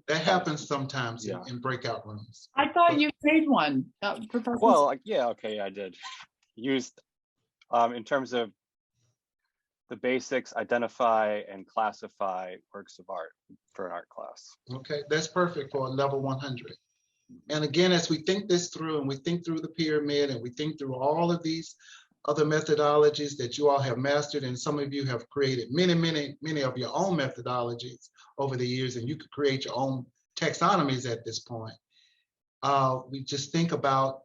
that happens sometimes in breakout rooms. I thought you made one. Professor. Well, yeah, okay, I did. Used in terms of the basics, identify and classify works of art for an art class. Okay, that's perfect for level 100. And again, as we think this through and we think through the pyramid and we think through all of these other methodologies that you all have mastered, and some of you have created many of your own methodologies over the years, and you could create your own taxonomies at this point. We just think about,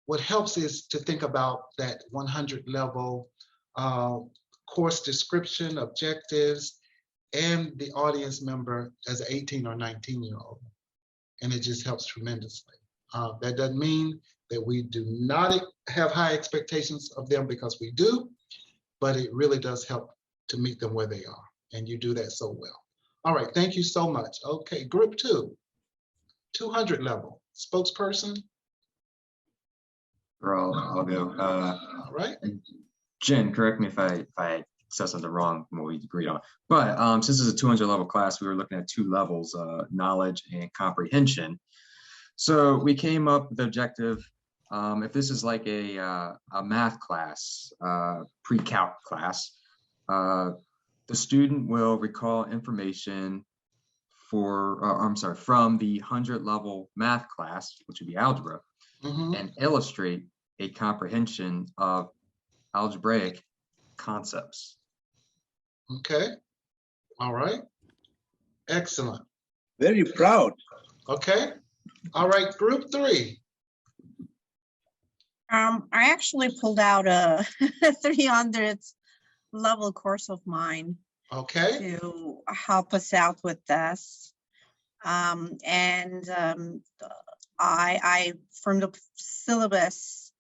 what helps is to think about that 100 level course description, objectives, and the audience member as an 18 or 19-year-old. And it just helps tremendously. That doesn't mean that we do not have high expectations of them, because we do, but it really does help to meet them where they are. And you do that so well. All right, thank you so much. Okay, group 2, 200 level, spokesperson. I'll go. All right. Jen, correct me if I said something wrong from what we agreed on. But since it's a 200 level class, we were looking at 2 levels, knowledge and comprehension. So we came up with the objective, if this is like a math class, pre-calc class, the student will recall information from the 100 level math class, which would be algebra, and illustrate a comprehension of algebraic concepts. Okay. All right. Excellent. Very proud. Okay. All right, group 3. I actually pulled out a 300 level course of mine. Okay. To help us out with this. I from the syllabus,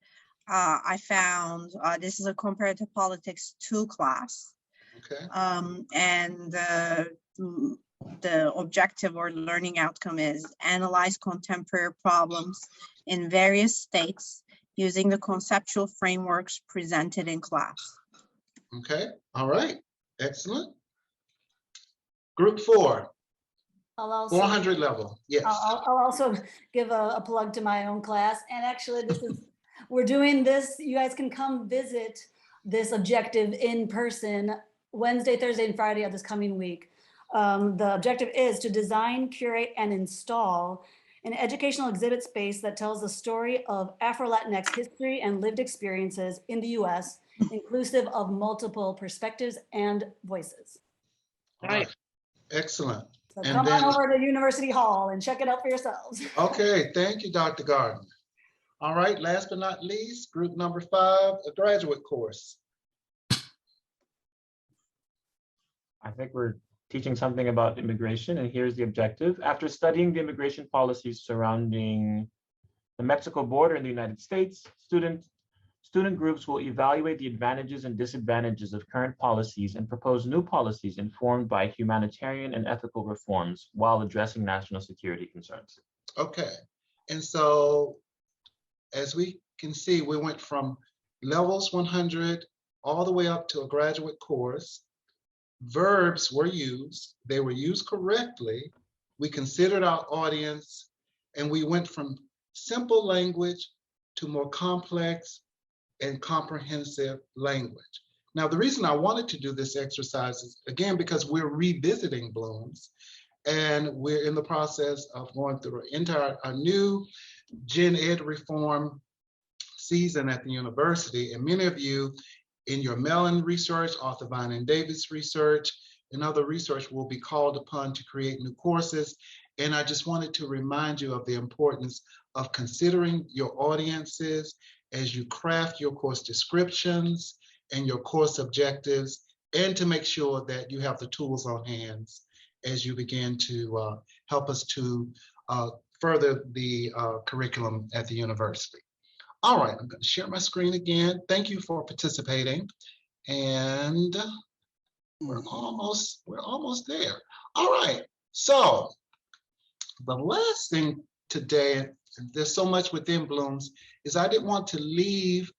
I found this is a comparative politics 2 class. Okay. And the objective or learning outcome is analyze contemporary problems in various states using the conceptual frameworks presented in class. Okay. All right. Excellent. Group 4. I'll also, 400 level. Yes. I'll also give a plug to my own class. And actually, we're doing this. You guys can come visit this objective in person Wednesday, Thursday, and Friday of this coming week. The objective is to design, curate, and install an educational exhibit space that tells the story of Afro-Latinx history and lived experiences in the US, inclusive of multiple perspectives and voices. All right. Excellent. So come on over to University Hall and check it out for yourselves. Okay, thank you, Dr. Gardner. All right, last but not least, group number 5, a graduate course. I think we're teaching something about immigration, and here's the objective. After studying the immigration policies surrounding the Mexico border in the United States, student groups will evaluate the advantages and disadvantages of current policies and propose new policies informed by humanitarian and ethical reforms while addressing national security concerns. Okay, and so as we can see, we went from levels 100 all the way up to a graduate course. Verbs were used, they were used correctly. We considered our audience, and we went from simple language to more complex and comprehensive language. Now, the reason I wanted to do this exercise is, again, because we're revisiting Bloom's, and we're in the process of going through a new Gen Ed reform season at the university, and many of you in your Mellon research, Arthur Vine and Davis research, and other research will be called upon to create new courses. And I just wanted to remind you of the importance of considering your audiences as you craft your course descriptions and your course objectives, and to make sure that you have the tools on hand as you begin to help us to further the curriculum at the university. All right, I'm going to share my screen again. Thank you for participating. And we're almost there. All right, so the last thing today, there's so much within Bloom's, is I didn't want to leave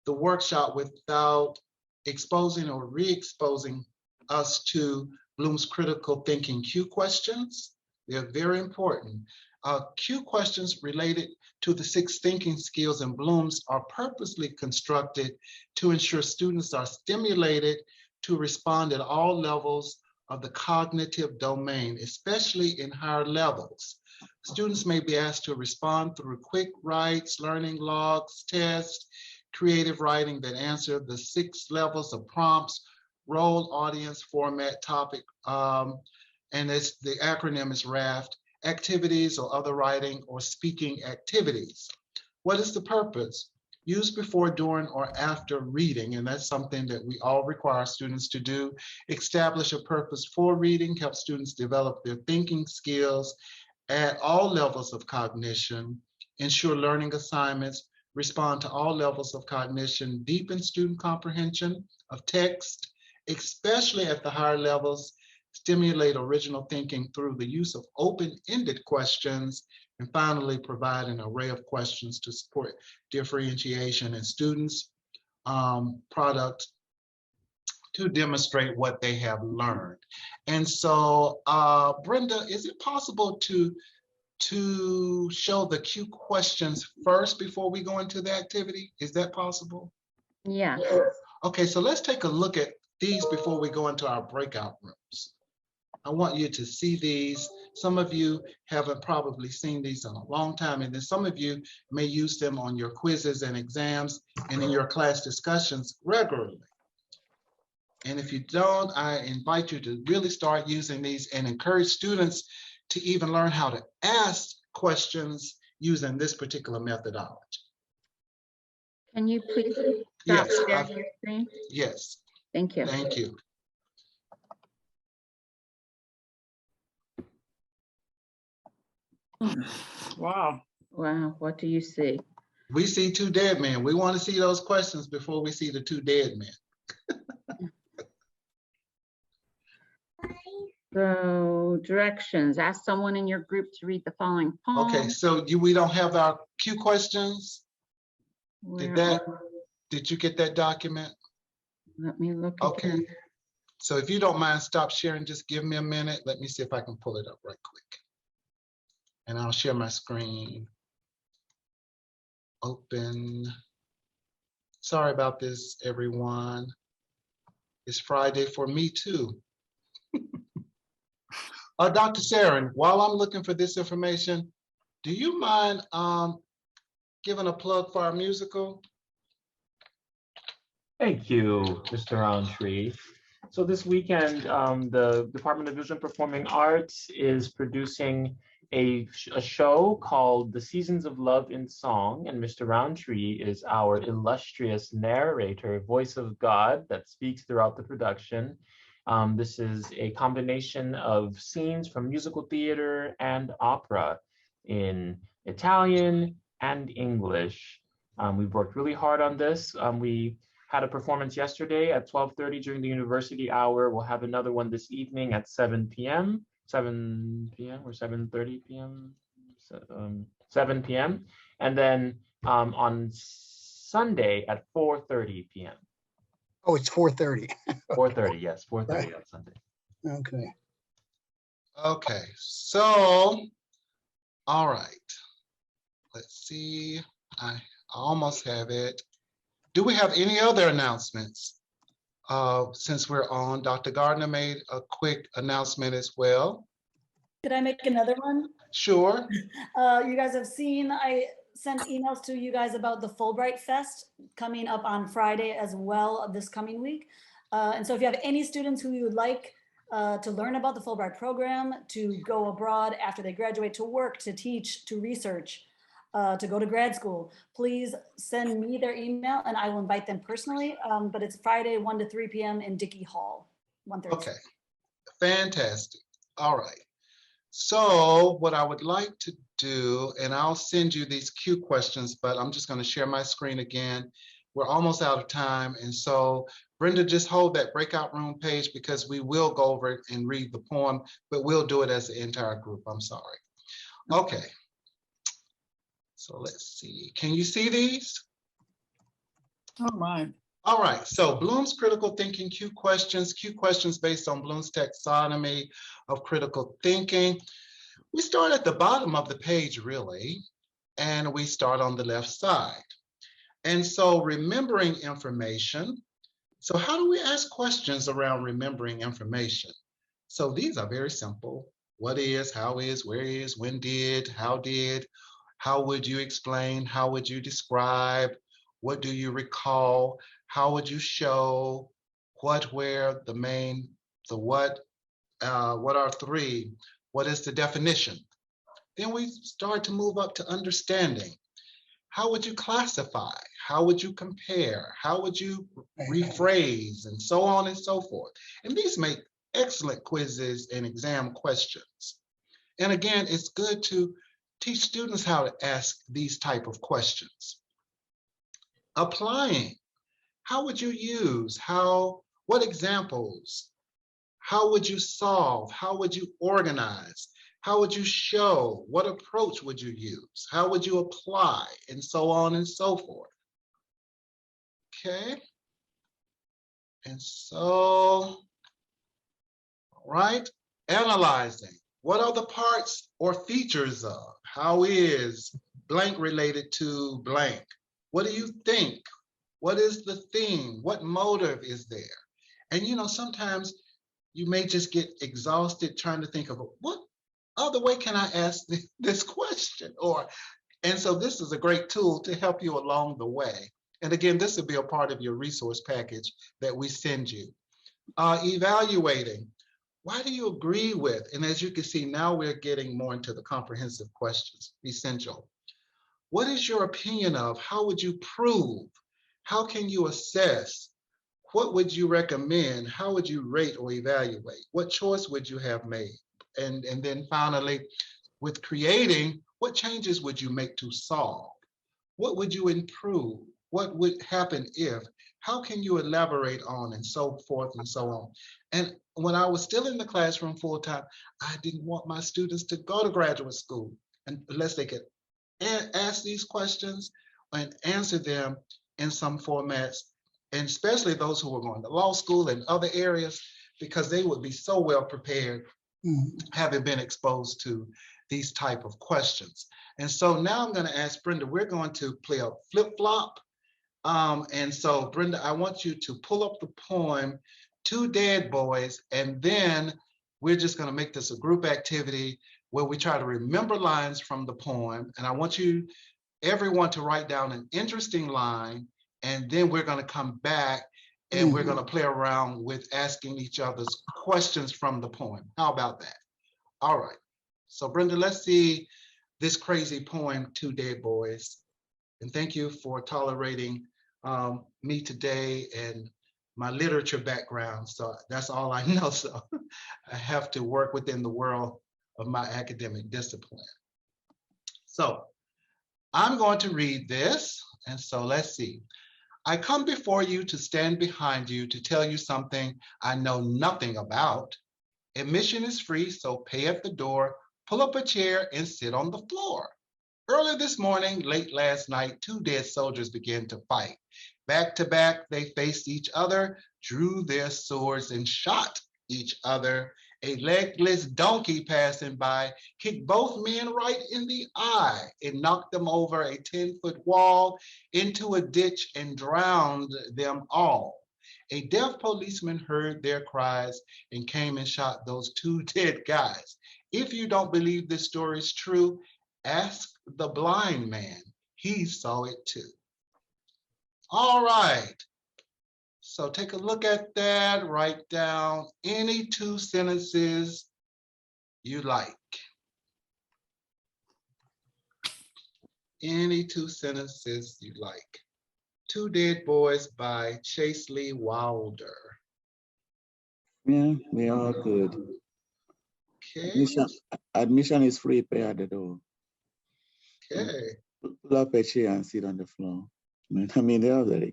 the workshop without exposing or re-exposing us to Bloom's critical thinking Q questions. They're very important. Q questions related to the 6 thinking skills in Bloom's are purposely constructed to ensure students are stimulated to respond at all levels of the cognitive domain, especially in higher levels. Students may be asked to respond through quick writes, learning logs, tests, creative writing that answer the 6 levels of prompts, role, audience, format, topic, and the acronym is RAFT, activities or other writing or speaking activities. What is the purpose? Use before, during, or after reading, and that's something that we all require students to do. Establish a purpose for reading, help students develop their thinking skills at all levels of cognition, ensure learning assignments, respond to all levels of cognition, deepen student comprehension of text, especially at the higher levels, stimulate original thinking through the use of open-ended questions, and finally, provide an array of questions to support differentiation in students' product to demonstrate what they have learned. And so, Brenda, is it possible to show the Q questions first before we go into the activity? Is that possible? Yeah. Okay, so let's take a look at these before we go into our breakout rooms. I want you to see these. Some of you haven't probably seen these in a long time, and then some of you may use them on your quizzes and exams and in your class discussions regularly. And if you don't, I invite you to really start using these and encourage students to even learn how to ask questions using this particular methodology. Can you please stop Yes, sharing your screen? yes. Thank you. Thank you. Wow. Wow, what do you see? We see 2 dead men. We want to see those questions before we see the 2 dead men. So directions, ask someone in your group to read the following poem. Okay, so we don't have our Q questions? Where Did you get that document? Let me look Okay. again. So if you don't mind, stop sharing. Just give me a minute. Let me see if I can pull it up right quick. And I'll share my screen. Open. Sorry about this, everyone. It's Friday for me too. Dr. Saren, while I'm looking for this information, do you mind giving a plug for our musical? Thank you, Mr. Roundtree. So this weekend, the Department of Visual and Performing Arts is producing a show called The Seasons of Love in Song, and Mr. Roundtree is our illustrious narrator, voice of God that speaks throughout the production. This is a combination of scenes from musical theater and opera in Italian and English. We've worked really hard on this. We had a performance yesterday at 12:30 during the university hour. We'll have another one this evening at 7 p.m. 7 p.m. or 7:30 p.m. 7 p.m. And then on Sunday at 4:30 p.m. Oh, it's 4:30. 4:30, yes, 4:30 on Sunday. Okay. Okay, so, all right. Let's see, I almost have it. Do we have any other announcements? Since we're on, Dr. Gardner made a quick announcement as well. Could I make another one? Sure. You guys have seen, I sent emails to you guys about the Fulbright Fest coming up on Friday as well of this coming week. And so if you have any students who you would like to learn about the Fulbright program, to go abroad after they graduate, to work, to teach, to research, to go to grad school, please send me their email and I will invite them personally. But it's Friday, 1 to 3 p.m. in Dickey Hall, 1:30. Okay, fantastic. All right. So what I would like to do, and I'll send you these Q questions, but I'm just going to share my screen again. We're almost out of time. And so Brenda, just hold that breakout room page because we will go over it and read the poem, but we'll do it as the entire group. I'm sorry. Okay. So let's see. Can you see these? Oh my. All right, so Bloom's critical thinking Q questions based on Bloom's taxonomy of critical thinking. We start at the bottom of the page, really, and we start on the left side. And so remembering information. So how do we ask questions around remembering information? So these are very simple. What is, how is, where is, when did, how would you explain, how would you describe, What do you recall? How would you show? What, where, the main, the what are three? What is the definition? Then we start to move up to understanding. How would you classify? How would you compare? How would you rephrase, and so on and so forth? And these make excellent quizzes and exam questions. And again, it's good to teach students how to ask these type of questions. Applying, how would you use? What examples? How would you solve? How would you organize? How would you show? What approach would you use? How would you apply? And so on and so forth. Okay. And so, all right, analyzing. What are the parts or features of? How is blank related to blank? What do you think? What is the theme? What motive is there? And you know, sometimes you may just get exhausted trying to think of what other way can I ask this question? And so this is a great tool to help you along the way. And again, this will be a part of your resource package that we send you. Evaluating, why do you agree with? And as you can see, now we're getting more into the comprehensive questions, essential. What is your opinion of? How would you prove? How can you assess? What would you recommend? How would you rate or evaluate? What choice would you have made? And then finally, with creating, what changes would you make to solve? What would you improve? What would happen if? How can you elaborate on, and so forth and so on? And when I was still in the classroom full time, I didn't want my students to go to graduate school unless they could ask these questions and answer them in some formats, and especially those who were going to law school and other areas, because they would be so well prepared, having been exposed to these type of questions. And so now I'm going to ask Brenda, we're going to play a flip-flop. And so Brenda, I want you to pull up the poem, Two Dead Boys, and then we're just going to make this a group activity where we try to remember lines from the poem. And I want everyone to write down an interesting line, and then we're going to come back and we're going to play around with asking each other's questions from the poem. How about that? All right. So Brenda, let's see this crazy poem, Two Dead Boys. And thank you for tolerating me today and my literature background. So that's all I know. So I have to work within the world of my academic discipline. So I'm going to read this. And so let's see. I come before you to stand behind you to tell you something I know nothing about. Admission is free, so pay at the door, pull up a chair and sit on the floor. Early this morning, late last night, two dead soldiers began to fight. Back to back, they faced each other, drew their swords and shot each other. A legless donkey passing by kicked both men right in the eye. It knocked them over a 10-foot wall into a ditch and drowned them all. A deaf policeman heard their cries and came and shot those two dead guys. If you don't believe this story is true, ask the blind man. He saw it too. All right. So take a look at that, write down any two sentences you like. Any two sentences you like. Two Dead Boys by Chase Lee Wilder. Yeah, they are good. Okay. Admission is free, pay at the door. Okay. Pull up a chair and sit on the floor. I mean, they are very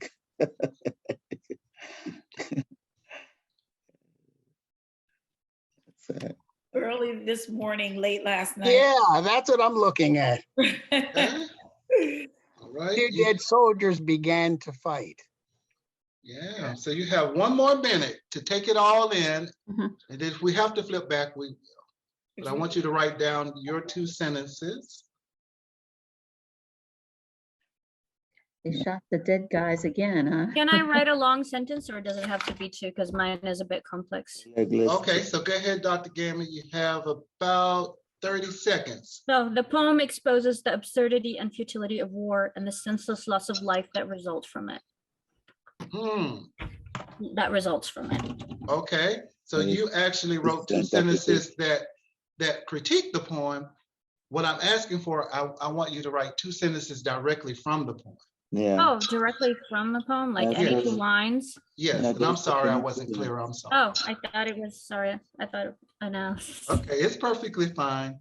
Early this morning, late last night. Yeah, that's what I'm looking at. Okay. All right. Two dead soldiers began to fight. Yeah, so you have 1 more minute to take it all in. And if we have to flip back, we will. But I want you to write down your two sentences. They shot the dead guys again, huh? Can I write a long sentence, or does it have to be two? Because mine is a bit complex. Okay, so go ahead, Dr. Gammon. You have about 30 seconds. So the poem exposes the absurdity and futility of war and the senseless loss of life that results from it. That results from it. Okay, so you actually wrote two sentences that critique the poem. What I'm asking for, I want you to write two sentences directly from the poem. Yeah. Oh, directly from the poem, like any two lines? Yes, and I'm sorry I wasn't clear. I'm sorry. Oh, I thought it was, sorry. I thought analysis. Okay, it's perfectly fine.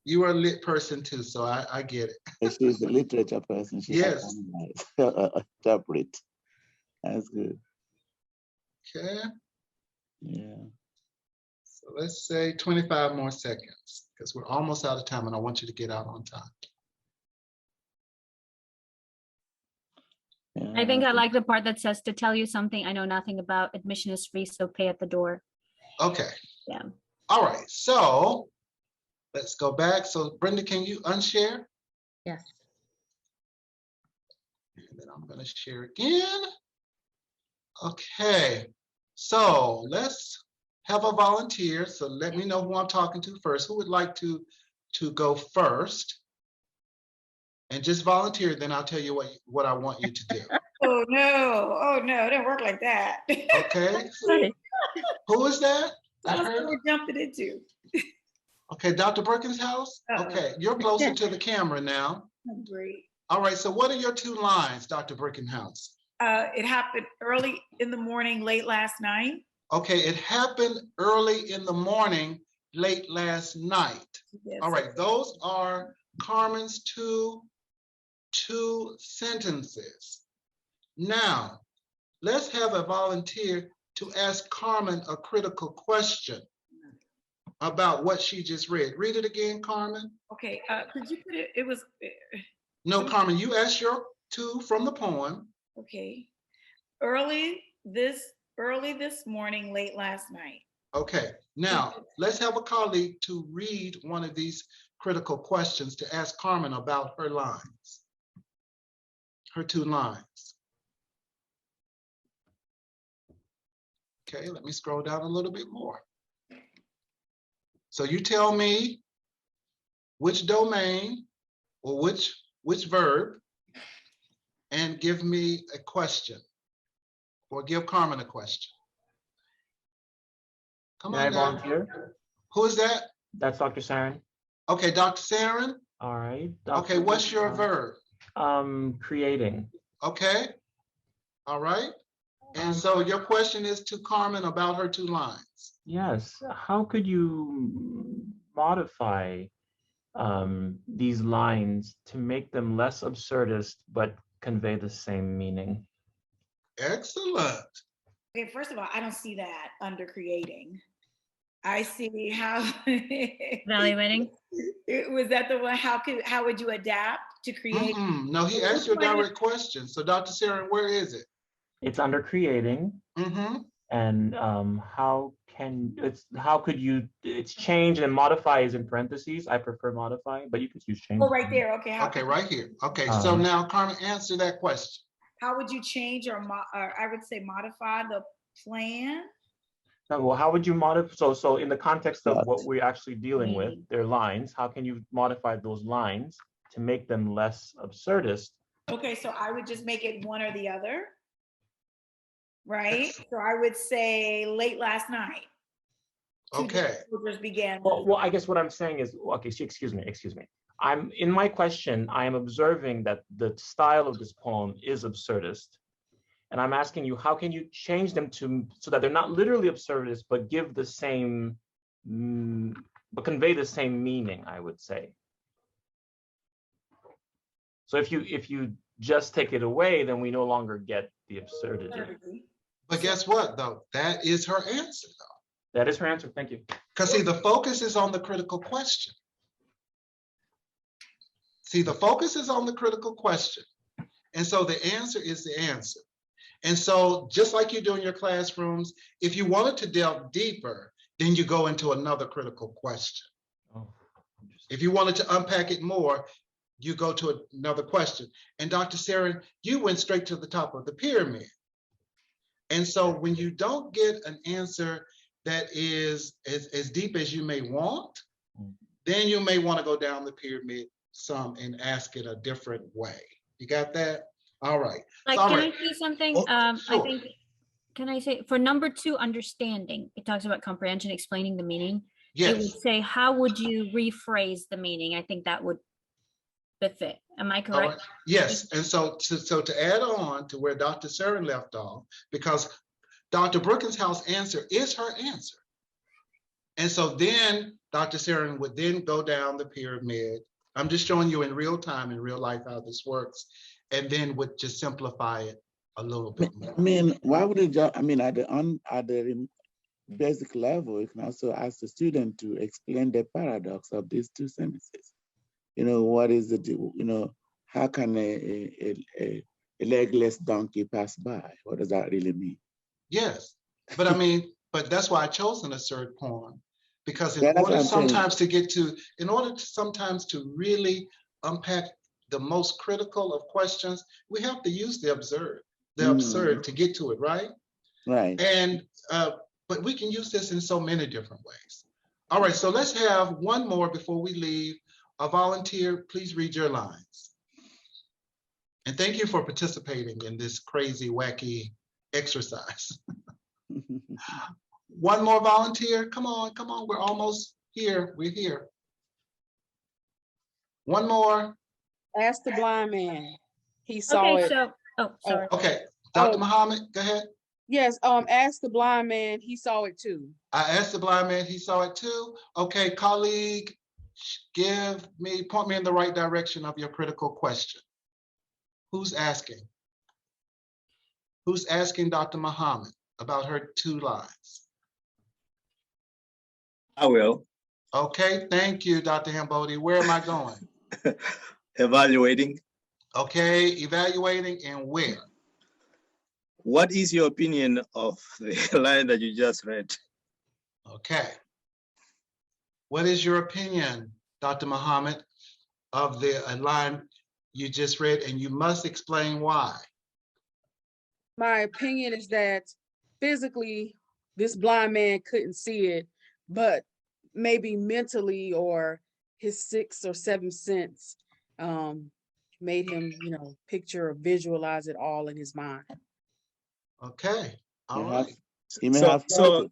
You are a lit person too, so I get it. She's a literature person. She Yes. Interpret. That's good. Okay, Yeah. so let's say 25 more seconds because we're almost out of time and I want you to get out on time. I think I like the part that says, to tell you something I know nothing about, admission is free, so pay at the door. Okay. Yeah. All right, so let's go back. So Brenda, can you unshare? Yes. And then I'm gonna share again. Okay, so let's have a volunteer. So let me know who I'm talking to first. Who would like to go first? And just volunteer, then I'll tell you what I want you to do. Oh no, it didn't work like that. Okay. Who is that? That's what we're jumping into. Okay, Dr. Perkins' house? Okay, you're closer to the camera now. Great. All right, so what are your two lines, Dr. Brickenhouse? It happened early in the morning, late last night. Okay, it happened early in the morning, late last night. Yes. All right, those are Carmen's two sentences. Now, let's have a volunteer to ask Carmen a critical question about what she just read. Read it again, Carmen. Okay, could you put it, it was. No, Carmen, you asked your two from the poem. Okay, early this morning, late last night. Okay, now let's have a colleague to read one of these critical questions to ask Carmen about her lines, her two lines. Okay, let me scroll down a little bit more. So you tell me which domain or which verb, and give me a question, or give Carmen a question. Come Can on I now. volunteer? Who is that? That's Dr. Sarin. Okay, Dr. Sarin. All right. Okay, what's your verb? Creating. Okay. All right. And so your question is to Carmen about her two lines. Yes. How could you modify these lines to make them less absurdist but convey the same meaning? Excellent. Okay, first of all, I don't see that under creating. I see how Evaluating. Was that the one? How would you adapt to create? No, he asked you a direct question. So Dr. Sarin, where is it? It's under creating. And how could you, it's change, and modify is in parentheses. I prefer modify, but you could use change. Oh, right there. Okay. Okay, right here. Okay, so now Carmen, answer that question. How would you change or I would say modify the plan? No, well, how would you modify? So in the context of what we're actually dealing with, their lines, how can you modify those lines to make them less absurdist? Okay, so I would just make it one or the other. Right? So I would say late last night. Okay. Began. Well, I guess what I'm saying is, okay, so excuse me. I'm in my question, I am observing that the style of this poem is absurdist. And I'm asking you, how can you change them so that they're not literally absurdist, but give the same, but convey the same meaning, I would say. So if you just take it away, then we no longer get the absurdity. But guess what, though? That is her answer, though. That is her answer. Thank you. Because see, the focus is on the critical question. See, the focus is on the critical question. And so the answer is the answer. And so just like you do in your classrooms, if you wanted to delve deeper, then you go into another critical question. If you wanted to unpack it more, you go to another question. And Dr. Sarin, you went straight to the top of the pyramid. And so when you don't get an answer that is as deep as you may want, then you may want to go down the pyramid some and ask it a different way. You got that? All right. Like, So, all can right. I say something? Oh, I sure. think, can I say, for number 2, understanding, it talks about comprehension, explaining the meaning. It would Yes. say, how would you rephrase the meaning? I think that would fit. Am I All correct? right. Yes. And so to add on to where Dr. Saren left off, because Dr. Brookenshouse answer is her answer. And so then Dr. Saren would then go down the pyramid. I'm just showing you in real time, in real life, how this works, and then would just simplify it a little bit more. I mean, why would it just, I mean, at the basic level, you can also ask the student to explain the paradox of these two sentences. You know, what is it, you know, how can a legless donkey pass by? What does that really mean? Yes, but I mean, but that's why I chose an assert poem, because in Yeah, that's what order I'm saying. sometimes to get to, in order to sometimes to really unpack the most critical of questions, we have to use the absurd to get to it, right? Right. And but we can use this in so many different ways. All right, so let's have one more before we leave. A volunteer, please read your lines. And thank you for participating in this crazy, wacky exercise. One more volunteer. Come on, come on. We're almost here. We're here. One more. Ask the blind man. He saw Okay, it. so, oh, sorry. Okay, Dr. Muhammad, go ahead. Yes, ask the blind man. He saw it too. I asked the blind man, he saw it too. Okay, colleague, point me in the right direction of your critical question. Who's asking? Who's asking Dr. Muhammad about her 2 lines? I will. Okay, thank you, Dr. Hambodi. Where am I going? Evaluating. Okay, evaluating and where? What is your opinion of the line that you just read? Okay. What is your opinion, Dr. Muhammad, of the line you just read, and you must explain why? My opinion is that physically, this blind man couldn't see it, but maybe mentally or his 6th or 7th sense made him, you know, picture or visualize it all in his mind. Okay, all right. You may have So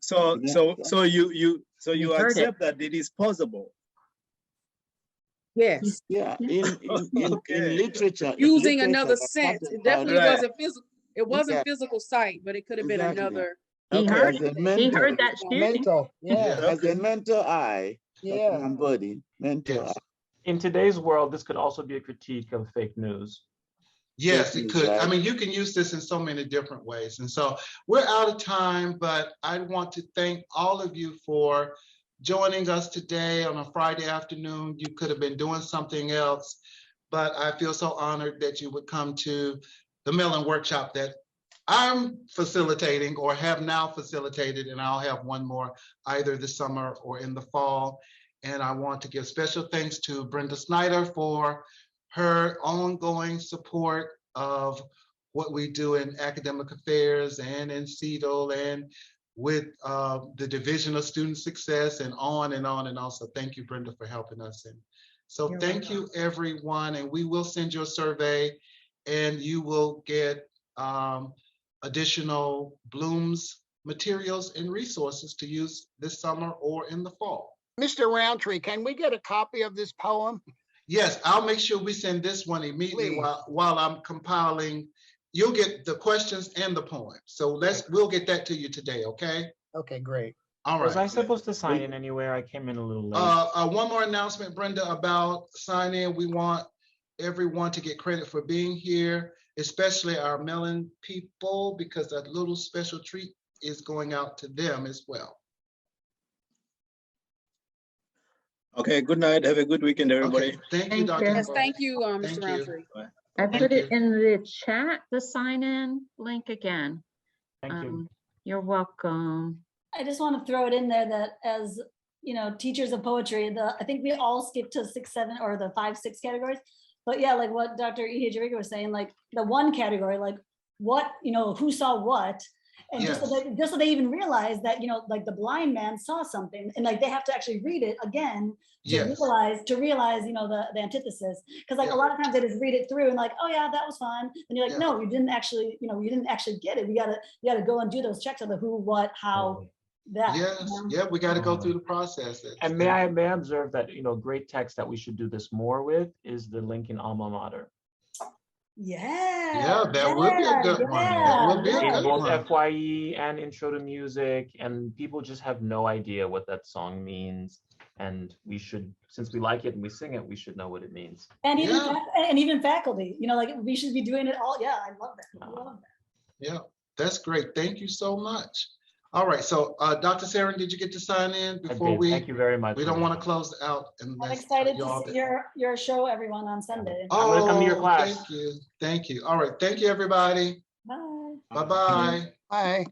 you You heard accept that it is possible. Yes. Yeah, in literature. Using literature, another that's sense. something It definitely Right. wasn't physical. It wasn't Yeah. physical sight, but it could have been Exactly. another. He Okay, heard as a it. He mentor, heard that student. Mental, yeah. as a mental eye, Yeah. body, mental Yes. eye. In today's world, this could also be a critique of fake news. Yes, it could. I Right. mean, you can use this in so many different ways. And so we're out of time, but I want to thank all of you for joining us today on a Friday afternoon. You could have been doing something else, but I feel so honored that you would come to the Mellon workshop that I'm facilitating or have now facilitated, and I'll have one more either this summer or in the fall. And I want to give special thanks to Brenda Snyder for her ongoing support of what we do in academic affairs and in CEDL and with the Division of Student Success and on and on and on. So thank you, Brenda, for helping us. And so thank you, everyone. And we will send you a survey and you will get additional Bloom's materials and resources to use this summer or in the fall. Mr. Roundtree, can we get a copy of this poem? Yes, I'll make sure we send this one immediately while I'm compiling. You'll get the questions and the poem. So we'll get that to you today, okay? Okay, great. All right. Was I supposed to sign in anywhere? I came in a little late. One more announcement, Brenda, about sign in. We want everyone to get credit for being here, especially our Mellon people, because that little special treat is going out to them as well. Okay, good night. Have a good weekend, everybody. Okay, thank you, Dr. Yes, thank you, Mr. Thank you. Roundtree. I Thank put it you. in the chat, the sign in link again. Thank you. You're welcome. I just want to throw it in there that as, you know, teachers of poetry, I think we all skip to 6, 7 or the 5, 6 categories. But yeah, like what Dr. Ihejiriga was saying, like the 1 category, like what, you know, who saw what, And just so Yes. they even realize that, you know, like the blind man saw something, and like they have to actually read it again to Yes. realize, you know, the antithesis. Because like Yeah. a lot of times they just read it through and like, oh yeah, that was fun. And you're like, Yeah. no, you didn't actually, you know, you didn't actually get it. You gotta go and do those checks of the who, what, how, that. you Yes. know? Yeah, we got to go through the process. And may I observe that, you know, great text that we should do this more with is the Lincoln alma mater. Yeah. that would be a good one. That would be a In good both one. FYE and Intro to Music, and people just have no idea what that song means. And we should, since we like it and we sing it, we should know what it means. And even faculty, you know, like we should be doing it all. Yeah, I love that. I love that. Yeah, that's great. Thank you so much. All right, so Dr. Saren, did you get to sign in before we? Thank you very much. We don't want to close out. I'm excited to see your show, everyone, on Sunday. I'm gonna come to your class. Thank you. Thank you. All right, thank you, everybody. Bye. Bye-bye. Bye.